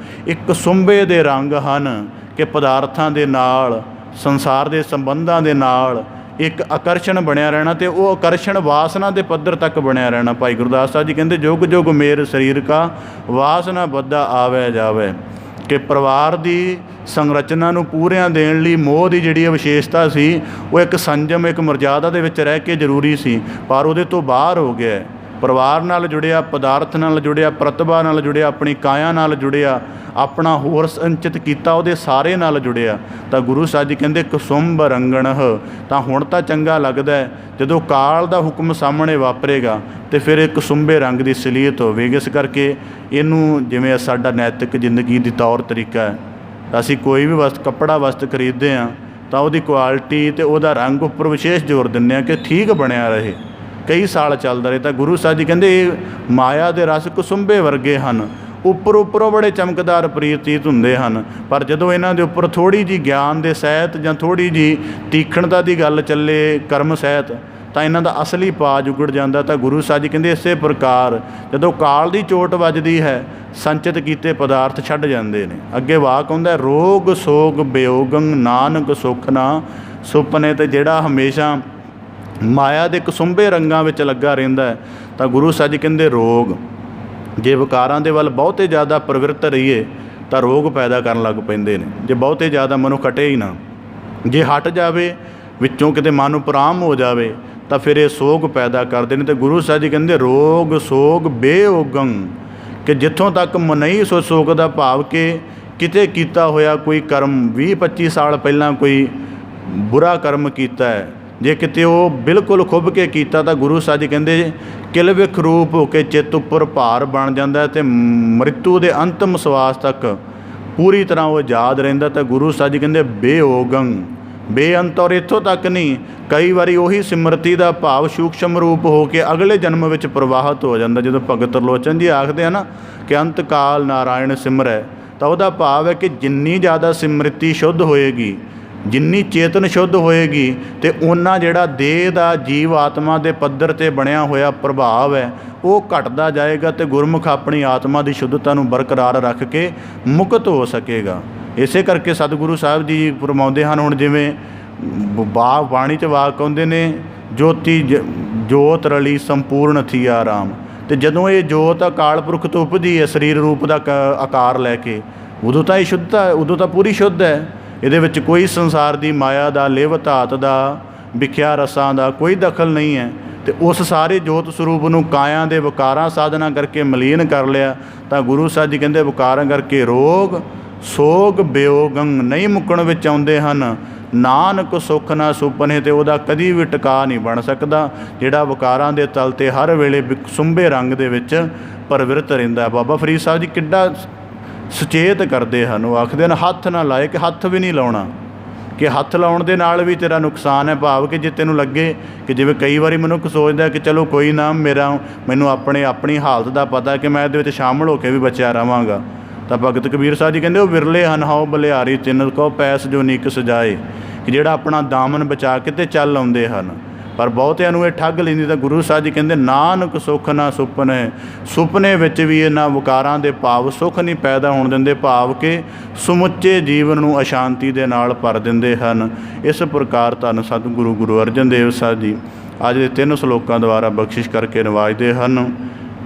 ਇਹ ਕੁਸੁੰਬੇ ਦੇ ਰੰਗ ਹਨ ਕਿ ਪਦਾਰਥਾਂ ਦੇ ਨਾਲ, ਸੰਸਾਰ ਦੇ ਸੰਬੰਧਾਂ ਦੇ ਨਾਲ ਇੱਕ ਆਕਰਸ਼ਣ ਬਣਿਆ ਰਹਿਣਾ, ਅਤੇ ਉਹ ਆਕਰਸ਼ਣ ਵਾਸਨਾ ਦੇ ਪੱਧਰ ਤੱਕ ਬਣਿਆ ਰਹਿਣਾ। ਭਾਈ ਗੁਰਦਾਸ ਸਾਹਿਬ ਜੀ ਕਹਿੰਦੇ ਜੁਗ ਜੁਗ ਮੇਰ ਸਰੀਰ ਕਾ ਵਾਸਨਾ ਬੱਧਾ ਆਵੈ ਜਾਵੈ, ਕਿ ਪਰਿਵਾਰ ਦੀ ਸੰਰਚਨਾ ਨੂੰ ਪੂਰਿਆਂ ਦੇਣ ਲਈ ਮੋਹ ਦੀ ਜਿਹੜੀ ਵਿਸ਼ੇਸ਼ਤਾ ਸੀ, ਉਹ ਇੱਕ ਸੰਜਮ, ਇੱਕ ਮਰਜ਼ਾਦਾ ਦੇ ਵਿੱਚ ਰਹਿ ਕੇ ਜ਼ਰੂਰੀ ਸੀ, ਪਰ ਉਹਦੇ ਤੋਂ ਬਾਹਰ ਹੋ ਗਿਆ। ਪਰਿਵਾਰ ਨਾਲ ਜੁੜਿਆ, ਪਦਾਰਥ ਨਾਲ ਜੁੜਿਆ, ਪ੍ਰਤਿਭਾ ਨਾਲ ਜੁੜਿਆ, ਆਪਣੀ ਕਾਇਆ ਨਾਲ ਜੁੜਿਆ, ਆਪਣਾ ਹੋਰ ਸੰਚਿਤ ਕੀਤਾ ਉਹਦੇ ਸਾਰੇ ਨਾਲ ਜੁੜਿਆ। ਤਾਂ ਗੁਰੂ ਸਾਹਿਬ ਜੀ ਕਹਿੰਦੇ ਕੁਸੁੰਬ ਰੰਗਣਹ, ਤਾਂ ਹੁਣ ਤਾਂ ਚੰਗਾ ਲੱਗਦਾ ਜਦੋਂ ਕਾਲ ਦਾ ਹੁਕਮ ਸਾਹਮਣੇ ਵਾਪਰੇਗਾ ਅਤੇ ਫਿਰ ਇਹ ਕੁਸੁੰਬੇ ਰੰਗ ਦੀ ਸਲੀਅਤ ਹੋਵੇਗੀ। ਇਸ ਕਰਕੇ ਇਹਨੂੰ ਜਿਵੇਂ ਸਾਡਾ ਨੈਤਿਕ ਜ਼ਿੰਦਗੀ ਦੀ ਤੌਰ ਤਰੀਕਾ ਹੈ, ਅਸੀਂ ਕੋਈ ਵੀ ਕੱਪੜਾ ਵਸਤ ਖਰੀਦਦੇ ਹਾਂ ਤਾਂ ਉਹਦੀ ਕੁਆਲਿਟੀ ਅਤੇ ਉਹਦਾ ਰੰਗ ਉੱਪਰ ਵਿਸ਼ੇਸ਼ ਜ਼ੋਰ ਦਿੰਦੇ ਹਾਂ ਕਿ ਠੀਕ ਬਣਿਆ ਰਹੇ, ਕਈ ਸਾਲ ਚੱਲਦਾ ਰਹੇ। ਤਾਂ ਗੁਰੂ ਸਾਹਿਬ ਜੀ ਕਹਿੰਦੇ ਇਹ ਮਾਇਆ ਦੇ ਰਸ ਕੁਸੁੰਬੇ ਵਰਗੇ ਹਨ, ਉੱਪਰੋਂ ਬੜੇ ਚਮਕਦਾਰ ਪ੍ਰਤੀਤ ਹੁੰਦੇ ਹਨ, ਪਰ ਜਦੋਂ ਇਹਨਾਂ ਦੇ ਉੱਪਰ ਥੋੜ੍ਹੀ ਜਿਹੀ ਗਿਆਨ ਦੇ ਸਹਿਤ ਜਾਂ ਥੋੜ੍ਹੀ ਜਿਹੀ ਤੀਖਣਤਾ ਦੀ ਗੱਲ ਚੱਲੇ, ਕਰਮ ਸਹਿਤ, ਤਾਂ ਇਹਨਾਂ ਦਾ ਅਸਲੀ ਪਾ ਜੁਗੜ ਜਾਂਦਾ। ਤਾਂ ਗੁਰੂ ਸਾਹਿਬ ਜੀ ਕਹਿੰਦੇ ਇਸੇ ਪ੍ਰਕਾਰ ਜਦੋਂ ਕਾਲ ਦੀ ਚੋਟ ਵੱਜਦੀ ਹੈ, ਸੰਚਿਤ ਕੀਤੇ ਪਦਾਰਥ ਛੱਡ ਜਾਂਦੇ ਨੇ। ਅੱਗੇ ਵਾਕ ਹੁੰਦਾ ਰੋਗ ਸੋਗ ਬਿਯੋਗੰ ਨਾਨਕ ਸੁਖ ਨਾ ਸੁਪਨੇ, ਅਤੇ ਜਿਹੜਾ ਹਮੇਸ਼ਾ ਮਾਇਆ ਦੇ ਕੁਸੁੰਬੇ ਰੰਗਾਂ ਵਿੱਚ ਲੱਗਾ ਰਹਿੰਦਾ ਹੈ, ਤਾਂ ਗੁਰੂ ਸਾਹਿਬ ਜੀ ਕਹਿੰਦੇ ਰੋਗ, ਜੇ ਵਿਕਾਰਾਂ ਦੇ ਵੱਲ ਬਹੁਤੇ ਜ਼ਿਆਦਾ ਪ੍ਰਵਿਰਤ ਰਹੀਏ ਤਾਂ ਰੋਗ ਪੈਦਾ ਕਰਨ ਲੱਗ ਪੈਂਦੇ ਨੇ। ਜੇ ਬਹੁਤੇ ਜ਼ਿਆਦਾ ਮਨੁੱਖ ਹਟੇ ਹੀ ਨਾ, ਜੇ ਹਟ ਜਾਵੇ ਵਿੱਚੋਂ ਕਿਤੇ ਮਨ ਨੂੰ ਆਰਾਮ ਹੋ ਜਾਵੇ ਤਾਂ ਫਿਰ ਇਹ ਸੋਗ ਪੈਦਾ ਕਰਦੇ ਨੇ। ਅਤੇ ਗੁਰੂ ਸਾਹਿਬ ਜੀ ਕਹਿੰਦੇ ਰੋਗ ਸੋਗ ਬੇਓਗੰ, ਕਿ ਜਿੱਥੋਂ ਤੱਕ ਮਨਈ ਸੋ ਸੋਗ ਦਾ ਭਾਵ ਕਿ ਕਿਤੇ ਕੀਤਾ ਹੋਇਆ ਕੋਈ ਕਰਮ 20-25 ਸਾਲ ਪਹਿਲਾਂ ਕੋਈ ਬੁਰਾ ਕਰਮ ਕੀਤਾ ਹੈ, ਜੇ ਕਿਤੇ ਉਹ ਬਿਲਕੁਲ ਖੁੱਭ ਕੇ ਕੀਤਾ ਤਾਂ ਗੁਰੂ ਸਾਹਿਬ ਜੀ ਕਹਿੰਦੇ ਕਿਲ ਵਿਖ ਰੂਪ ਹੋ ਕੇ ਚਿੱਤ ਉੱਪਰ ਭਾਰ ਬਣ ਜਾਂਦਾ ਅਤੇ ਮ੍ਰਿਤੂ ਦੇ ਅੰਤਮ ਸਵਾਸ ਤੱਕ ਪੂਰੀ ਤਰ੍ਹਾਂ ਉਹ ਯਾਦ ਰਹਿੰਦਾ। ਤਾਂ ਗੁਰੂ ਸਾਹਿਬ ਜੀ ਕਹਿੰਦੇ ਬੇਓਗੰ, ਬੇਅੰਤ। ਔਰ ਇੱਥੋਂ ਤੱਕ ਨਹੀਂ, ਕਈ ਵਾਰੀ ਉਹੀ ਸਿਮਰਤੀ ਦਾ ਭਾਵ ਸੂਖਸ਼ਮ ਰੂਪ ਹੋ ਕੇ ਅਗਲੇ ਜਨਮ ਵਿੱਚ ਪ੍ਰਵਾਹਿਤ ਹੋ ਜਾਂਦਾ। ਜਦੋਂ ਭਗਤ ਤਰਲੋਚਨ ਜੀ ਆਖਦੇ ਆ ਨਾ ਕਿ ਅੰਤ ਕਾਲ ਨਾਰਾਇਣ ਸਿਮਰੈ, ਤਾਂ ਉਹਦਾ ਭਾਵ ਹੈ ਕਿ ਜਿੰਨੀ ਜ਼ਿਆਦਾ ਸਿਮਰਤੀ ਸ਼ੁੱਧ ਹੋਏਗੀ, ਜਿੰਨੀ ਚੇਤਨ ਸ਼ੁੱਧ ਹੋਏਗੀ, ਅਤੇ ਓਨਾ ਜਿਹੜਾ ਦੇਹ ਦਾ ਜੀਵ ਆਤਮਾ ਦੇ ਪੱਧਰ 'ਤੇ ਬਣਿਆ ਹੋਇਆ ਪ੍ਰਭਾਵ ਹੈ ਉਹ ਘਟਦਾ ਜਾਏਗਾ, ਅਤੇ ਗੁਰਮੁਖ ਆਪਣੀ ਆਤਮਾ ਦੀ ਸ਼ੁੱਧਤਾ ਨੂੰ ਬਰਕਰਾਰ ਰੱਖ ਕੇ ਮੁਕਤ ਹੋ ਸਕੇਗਾ। ਇਸੇ ਕਰਕੇ ਸਤਿਗੁਰੂ ਸਾਹਿਬ ਜੀ ਫਰਮਾਉਂਦੇ ਹਨ, ਹੁਣ ਜਿਵੇਂ ਬਾਣੀ 'ਚ ਵਾਕ ਆਉਂਦੇ ਨੇ ਜੋਤੀ ਜੋਤ ਰਲੀ ਸੰਪੂਰਨ ਥੀਆ ਰਾਮ, ਅਤੇ ਜਦੋਂ ਇਹ ਜੋਤ ਅਕਾਲ ਪੁਰਖ ਤੋਂ ਉਪਜੀ ਹੈ ਸਰੀਰ ਰੂਪ ਦਾ ਆਕਾਰ ਲੈ ਕੇ, ਉਦੋਂ ਤਾਂ ਇਹ ਸ਼ੁੱਧਤਾ, ਉਦੋਂ ਤਾਂ ਪੂਰੀ ਸ਼ੁੱਧ ਹੈ। ਇਹਦੇ ਵਿੱਚ ਕੋਈ ਸੰਸਾਰ ਦੀ ਮਾਇਆ ਦਾ, ਲਿਵ ਧਾਤ ਦਾ, ਵਿਖਿਆ ਰਸਾਂ ਦਾ ਕੋਈ ਦਖਲ ਨਹੀਂ ਹੈ। ਅਤੇ ਉਸ ਸਾਰੇ ਜੋਤ ਸਰੂਪ ਨੂੰ ਕਾਇਆ ਦੇ ਵਿਕਾਰਾਂ ਸਾਧਨਾ ਕਰਕੇ ਮਲੀਨ ਕਰ ਲਿਆ। ਤਾਂ ਗੁਰੂ ਸਾਹਿਬ ਜੀ ਕਹਿੰਦੇ ਵਿਕਾਰਾਂ ਕਰਕੇ ਰੋਗ ਸੋਗ ਬਿਯੋਗੰ ਨਹੀਂ ਮੁੱਕਣ ਵਿੱਚ ਆਉਂਦੇ ਹਨ, ਨਾਨਕ ਸੁੱਖ ਨਾ ਸੁਪਨੇ, ਅਤੇ ਉਹਦਾ ਕਦੀ ਵੀ ਟਿਕਾ ਨਹੀਂ ਬਣ ਸਕਦਾ ਜਿਹੜਾ ਵਿਕਾਰਾਂ ਦੇ ਤਲ 'ਤੇ ਹਰ ਵੇਲੇ ਸੁੰਬੇ ਰੰਗ ਦੇ ਵਿੱਚ ਪ੍ਰਵਿਰਤ ਰਹਿੰਦਾ। ਬਾਬਾ ਫਰੀਦ ਸਾਹਿਬ ਜੀ ਕਿੱਡਾ ਸੁਚੇਤ ਕਰਦੇ ਹਨ, ਉਹ ਆਖਦੇ ਹਨ ਹੱਥ ਨਾ ਲਾਏ, ਕਿ ਹੱਥ ਵੀ ਨਹੀਂ ਲਾਉਣਾ, ਕਿ ਹੱਥ ਲਾਉਣ ਦੇ ਨਾਲ ਵੀ ਤੇਰਾ ਨੁਕਸਾਨ ਹੈ। ਭਾਵ ਕਿ ਜੇ ਤੈਨੂੰ ਲੱਗੇ ਕਿ ਜਿਵੇਂ ਕਈ ਵਾਰੀ ਮਨੁੱਖ ਸੋਚਦਾ ਕਿ ਚਲੋ ਕੋਈ ਨਾ, ਮੈਨੂੰ ਆਪਣੀ ਹਾਲਤ ਦਾ ਪਤਾ ਕਿ ਮੈਂ ਇਹਦੇ ਵਿੱਚ ਸ਼ਾਮਲ ਹੋ ਕੇ ਵੀ ਬਚਿਆ ਰਹਾਂਗਾ, ਤਾਂ ਭਗਤ ਕਬੀਰ ਸਾਹਿਬ ਜੀ ਕਹਿੰਦੇ ਉਹ ਵਿਰਲੇ ਹਨ ਹਾਓ ਬਲਿਹਾਰੀ ਤਿੰਨ ਕੋ ਪੈਸ ਜੋ ਨੀਕ ਸਜਾਏ, ਕਿ ਜਿਹੜਾ ਆਪਣਾ ਦਾਮਨ ਬਚਾ ਕੇ ਤੇ ਚੱਲ ਆਉਂਦੇ ਹਨ, ਪਰ ਬਹੁਤਿਆਂ ਨੂੰ ਇਹ ਠੱਗ ਲੈਂਦੀ। ਤਾਂ ਗੁਰੂ ਸਾਹਿਬ ਜੀ ਕਹਿੰਦੇ ਨਾਨਕ ਸੁੱਖ ਨਾ ਸੁਪਨੇ, ਸੁਪਨੇ ਵਿੱਚ ਵੀ ਇਹਨਾਂ ਵਿਕਾਰਾਂ ਦੇ ਭਾਵ ਸੁੱਖ ਨਹੀਂ ਪੈਦਾ ਹੋਣ ਦਿੰਦੇ, ਭਾਵ ਕਿ ਸਮੁੱਚੇ ਜੀਵਨ ਨੂੰ ਅਸ਼ਾਂਤੀ ਦੇ ਨਾਲ ਭਰ ਦਿੰਦੇ ਹਨ। ਇਸ ਪ੍ਰਕਾਰ ਧੰਨ ਸਤਿਗੁਰੂ ਗੁਰੂ ਅਰਜਨ ਦੇਵ ਸਾਹਿਬ ਜੀ ਅੱਜ ਦੇ 3 ਸ਼ਲੋਕਾਂ ਦੁਆਰਾ ਬਖਸ਼ਿਸ਼ ਕਰਕੇ ਨਿਵਾਜਦੇ ਹਨ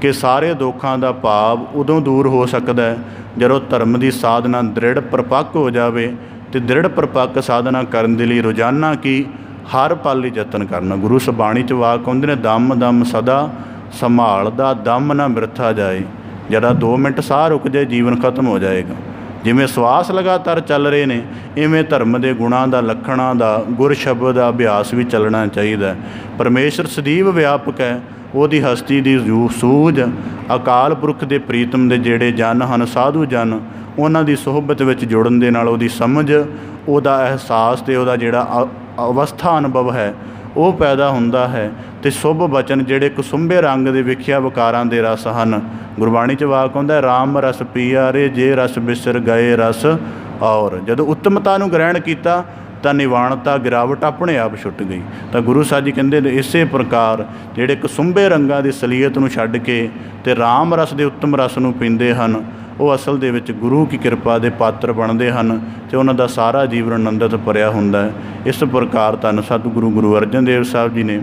ਕਿ ਸਾਰੇ ਦੁੱਖਾਂ ਦਾ ਭਾਵ ਉਦੋਂ ਦੂਰ ਹੋ ਸਕਦਾ ਹੈ ਜਦੋਂ ਧਰਮ ਦੀ ਸਾਧਨਾ ਦ੍ਰਿੜ ਪ੍ਰਪੱਕ ਹੋ ਜਾਵੇ, ਅਤੇ ਦ੍ਰਿੜ ਪ੍ਰਪੱਕ ਸਾਧਨਾ ਕਰਨ ਦੇ ਲਈ ਰੋਜ਼ਾਨਾ ਕੀ ਹਰ ਪਲ ਲਈ ਯਤਨ ਕਰਨਾ। ਗੁਰੂ ਸਬਾਣੀ 'ਚ ਵਾਕ ਆਉਂਦੇ ਨੇ ਦਮ ਦਮ ਸਦਾ ਸੰਭਾਲਦਾ ਦਮ ਨਾ ਬਿਰਥਾ ਜਾਏ, ਜਿਹੜਾ 2 ਮਿੰਟ ਸਾਹ ਰੁਕ ਜਾਏ ਜੀਵਨ ਖਤਮ ਹੋ ਜਾਏਗਾ। ਜਿਵੇਂ ਸਵਾਸ ਲਗਾਤਾਰ ਚੱਲ ਰਹੇ ਨੇ, ਇਵੇਂ ਧਰਮ ਦੇ ਗੁਣਾਂ ਦਾ, ਲੱਖਣਾਂ ਦਾ, ਗੁਰ ਸ਼ਬਦ ਦਾ ਅਭਿਆਸ ਵੀ ਚੱਲਣਾ ਚਾਹੀਦਾ। ਪਰਮੇਸ਼ਰ ਸਦੀਵ ਵਿਆਪਕ ਹੈ, ਉਹਦੀ ਹਸਤੀ ਦੀ ਸੂਝ, ਅਕਾਲ ਪੁਰਖ ਦੇ ਪ੍ਰੀਤਮ ਦੇ ਜਿਹੜੇ ਜਨ ਹਨ, ਸਾਧੂ ਜਨ, ਉਹਨਾਂ ਦੀ ਸੁਹਬਤ ਵਿੱਚ ਜੁੜਨ ਦੇ ਨਾਲ ਉਹਦੀ ਸਮਝ, ਉਹਦਾ ਅਹਿਸਾਸ ਅਤੇ ਉਹਦਾ ਜਿਹੜਾ ਅਵਸਥਾ ਅਨੁਭਵ ਹੈ ਉਹ ਪੈਦਾ ਹੁੰਦਾ ਹੈ। ਅਤੇ ਸ਼ੁਭ ਬਚਨ ਜਿਹੜੇ ਕੁਸੁੰਬੇ ਰੰਗ ਦੇ ਵਿਖਿਆ ਵਿਕਾਰਾਂ ਦੇ ਰਸ ਹਨ। ਗੁਰਬਾਣੀ 'ਚ ਵਾਕ ਆਉਂਦਾ, ਰਾਮ ਰਸ ਪੀਆ ਰੇ ਜੇ ਰਸ ਬਿਸਰ ਗਏ ਰਸ ਔਰ। ਜਦੋਂ ਉੱਤਮਤਾ ਨੂੰ ਗ੍ਰਹਿਣ ਕੀਤਾ ਤਾਂ ਨਿਵਾਣਤਾ, ਗਿਰਾਵਟ ਆਪਣੇ ਆਪ ਛੁੱਟ ਗਈ। ਤਾਂ ਗੁਰੂ ਸਾਹਿਬ ਜੀ ਕਹਿੰਦੇ ਨੇ ਇਸੇ ਪ੍ਰਕਾਰ ਜਿਹੜੇ ਕੁਸੁੰਬੇ ਰੰਗਾਂ ਦੀ ਸਲੀਅਤ ਨੂੰ ਛੱਡ ਕੇ ਅਤੇ ਰਾਮ ਰਸ ਦੇ ਉੱਤਮ ਰਸ ਨੂੰ ਪੀਂਦੇ ਹਨ, ਉਹ ਅਸਲ ਦੇ ਵਿੱਚ ਗੁਰੂ ਕੀ ਕਿਰਪਾ ਦੇ ਪਾਤਰ ਬਣਦੇ ਹਨ ਅਤੇ ਉਹਨਾਂ ਦਾ ਸਾਰਾ ਜੀਵਨ ਆਨੰਦਿਤ ਭਰਿਆ ਹੁੰਦਾ ਹੈ। ਇਸ ਪ੍ਰਕਾਰ ਧੰਨ ਸਤਿਗੁਰੂ ਗੁਰੂ ਅਰਜਨ ਦੇਵ ਸਾਹਿਬ ਜੀ ਨੇ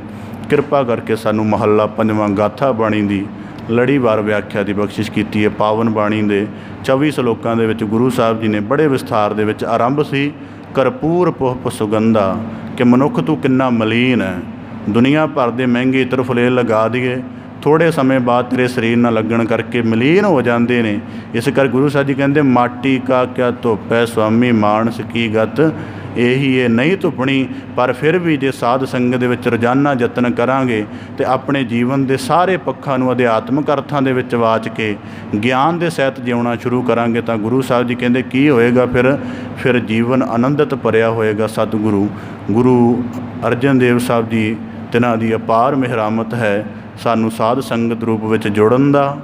ਕਿਰਪਾ ਕਰਕੇ ਸਾਨੂੰ ਮਹੱਲਾ ਪੰਜਵਾਂ ਗਾਥਾ ਬਾਣੀ ਦੀ ਲੜੀਵਾਰ ਵਿਆਖਿਆ ਦੀ ਬਖਸ਼ਿਸ਼ ਕੀਤੀ ਹੈ। ਪਾਵਨ ਬਾਣੀ ਦੇ 24 ਸਲੋਕਾਂ ਦੇ ਵਿੱਚ ਗੁਰੂ ਸਾਹਿਬ ਜੀ ਨੇ ਬੜੇ ਵਿਸਥਾਰ ਦੇ ਵਿੱਚ ਆਰੰਭ ਸੀ, ਕਰਪੂਰ ਪੁਸ਼ਪ ਸੁਗੰਧਾ, ਕਿ ਮਨੁੱਖ ਤੂੰ ਕਿੰਨਾ ਮਲੀਨ ਹੈ, ਦੁਨੀਆ ਭਰ ਦੇ ਮਹਿੰਗੇ ਇਤਰ ਫੁਲੇਲ ਲਗਾ ਦਈਏ, ਥੋੜ੍ਹੇ ਸਮੇਂ ਬਾਅਦ ਤੇਰੇ ਸਰੀਰ ਨਾਲ ਲੱਗਣ ਕਰਕੇ ਮਲੀਨ ਹੋ ਜਾਂਦੇ ਨੇ। ਇਸ ਕਰ ਗੁਰੂ ਸਾਹਿਬ ਜੀ ਕਹਿੰਦੇ, ਮਾਟੀ ਕਾ ਕਿਆ ਧੁੱਪ ਹੈ ਸੁਆਮੀ ਮਾਨਸ ਕੀ ਗਤ, ਇਹੀ ਇਹ ਨਹੀਂ ਧੁੱਪਣੀ। ਪਰ ਫਿਰ ਵੀ ਜੇ ਸਾਧ ਸੰਗਤ ਦੇ ਵਿੱਚ ਰੋਜ਼ਾਨਾ ਯਤਨ ਕਰਾਂਗੇ ਅਤੇ ਆਪਣੇ ਜੀਵਨ ਦੇ ਸਾਰੇ ਪੱਖਾਂ ਨੂੰ ਅਧਿਆਤਮਕ ਅਰਥਾਂ ਦੇ ਵਿੱਚ ਵਾਚ ਕੇ ਗਿਆਨ ਦੇ ਸਹਿਤ ਜਿਉਣਾ ਸ਼ੁਰੂ ਕਰਾਂਗੇ ਤਾਂ ਗੁਰੂ ਸਾਹਿਬ ਜੀ ਕਹਿੰਦੇ ਕੀ ਹੋਏਗਾ, ਫਿਰ ਜੀਵਨ ਆਨੰਦਿਤ ਭਰਿਆ ਹੋਏਗਾ। ਸਤਿਗੁਰੂ ਗੁਰੂ ਅਰਜਨ ਦੇਵ ਸਾਹਿਬ ਜੀ ਤਿਨਾਂ ਦੀ ਅਪਾਰ ਮਿਹਰਾਮਤ ਹੈ ਸਾਨੂੰ ਸਾਧ ਸੰਗਤ ਰੂਪ ਵਿੱਚ ਜੁੜਨ ਦਾ,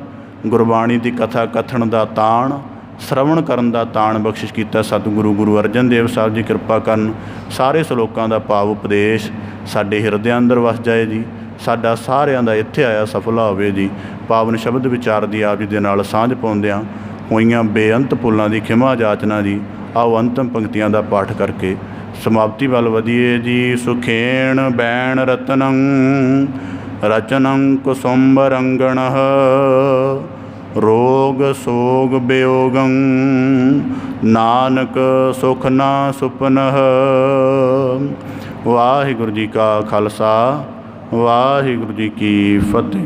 ਗੁਰਬਾਣੀ ਦੀ ਕਥਾ ਕਥਨ ਦਾ ਤਾਣ, ਸ਼ਰਵਣ ਕਰਨ ਦਾ ਤਾਣ ਬਖਸ਼ਿਸ਼ ਕੀਤਾ। ਸਤਿਗੁਰੂ ਗੁਰੂ ਅਰਜਨ ਦੇਵ ਸਾਹਿਬ ਜੀ ਕਿਰਪਾ ਕਰਨ, ਸਾਰੇ ਸਲੋਕਾਂ ਦਾ ਭਾਵ ਉਪਦੇਸ਼ ਸਾਡੇ ਹਿਰਦਿਆਂ ਅੰਦਰ ਵਸ ਜਾਏ ਜੀ। ਸਾਡਾ ਸਾਰਿਆਂ ਦਾ ਇੱਥੇ ਆਇਆ ਸਫਲਾ ਹੋਵੇ ਜੀ। ਪਾਵਨ ਸ਼ਬਦ ਵਿਚਾਰ ਦੀ ਆਪ ਜੀ ਦੇ ਨਾਲ ਸਾਂਝ ਪਾਉਂਦਿਆਂ ਹੋਈਆਂ ਬੇਅੰਤ ਭੁੱਲਾਂ ਦੀ ਖਿਮਾ ਜਾਚਨਾ ਜੀ। ਆਓ ਅੰਤਮ ਪੰਕਤੀਆਂ ਦਾ ਪਾਠ ਕਰਕੇ ਸਮਾਪਤੀ ਵੱਲ ਵਧੀਏ ਜੀ। ਸੁਖੇਣ ਬੈਣ ਰਤਨੰ ਰਚਨੰ ਕੁਸੁੰਭ ਰੰਗਣః, ਰੋਗ ਸੋਗ ਬਿਯੋਗੰ ਨਾਨਕ ਸੁਖ ਨਾ ਸੁਪਨః। ਵਾਹਿਗੁਰੂ ਜੀ ਕਾ ਖਾਲਸਾ, ਵਾਹਿਗੁਰੂ ਜੀ ਕੀ ਫਤਿਹ।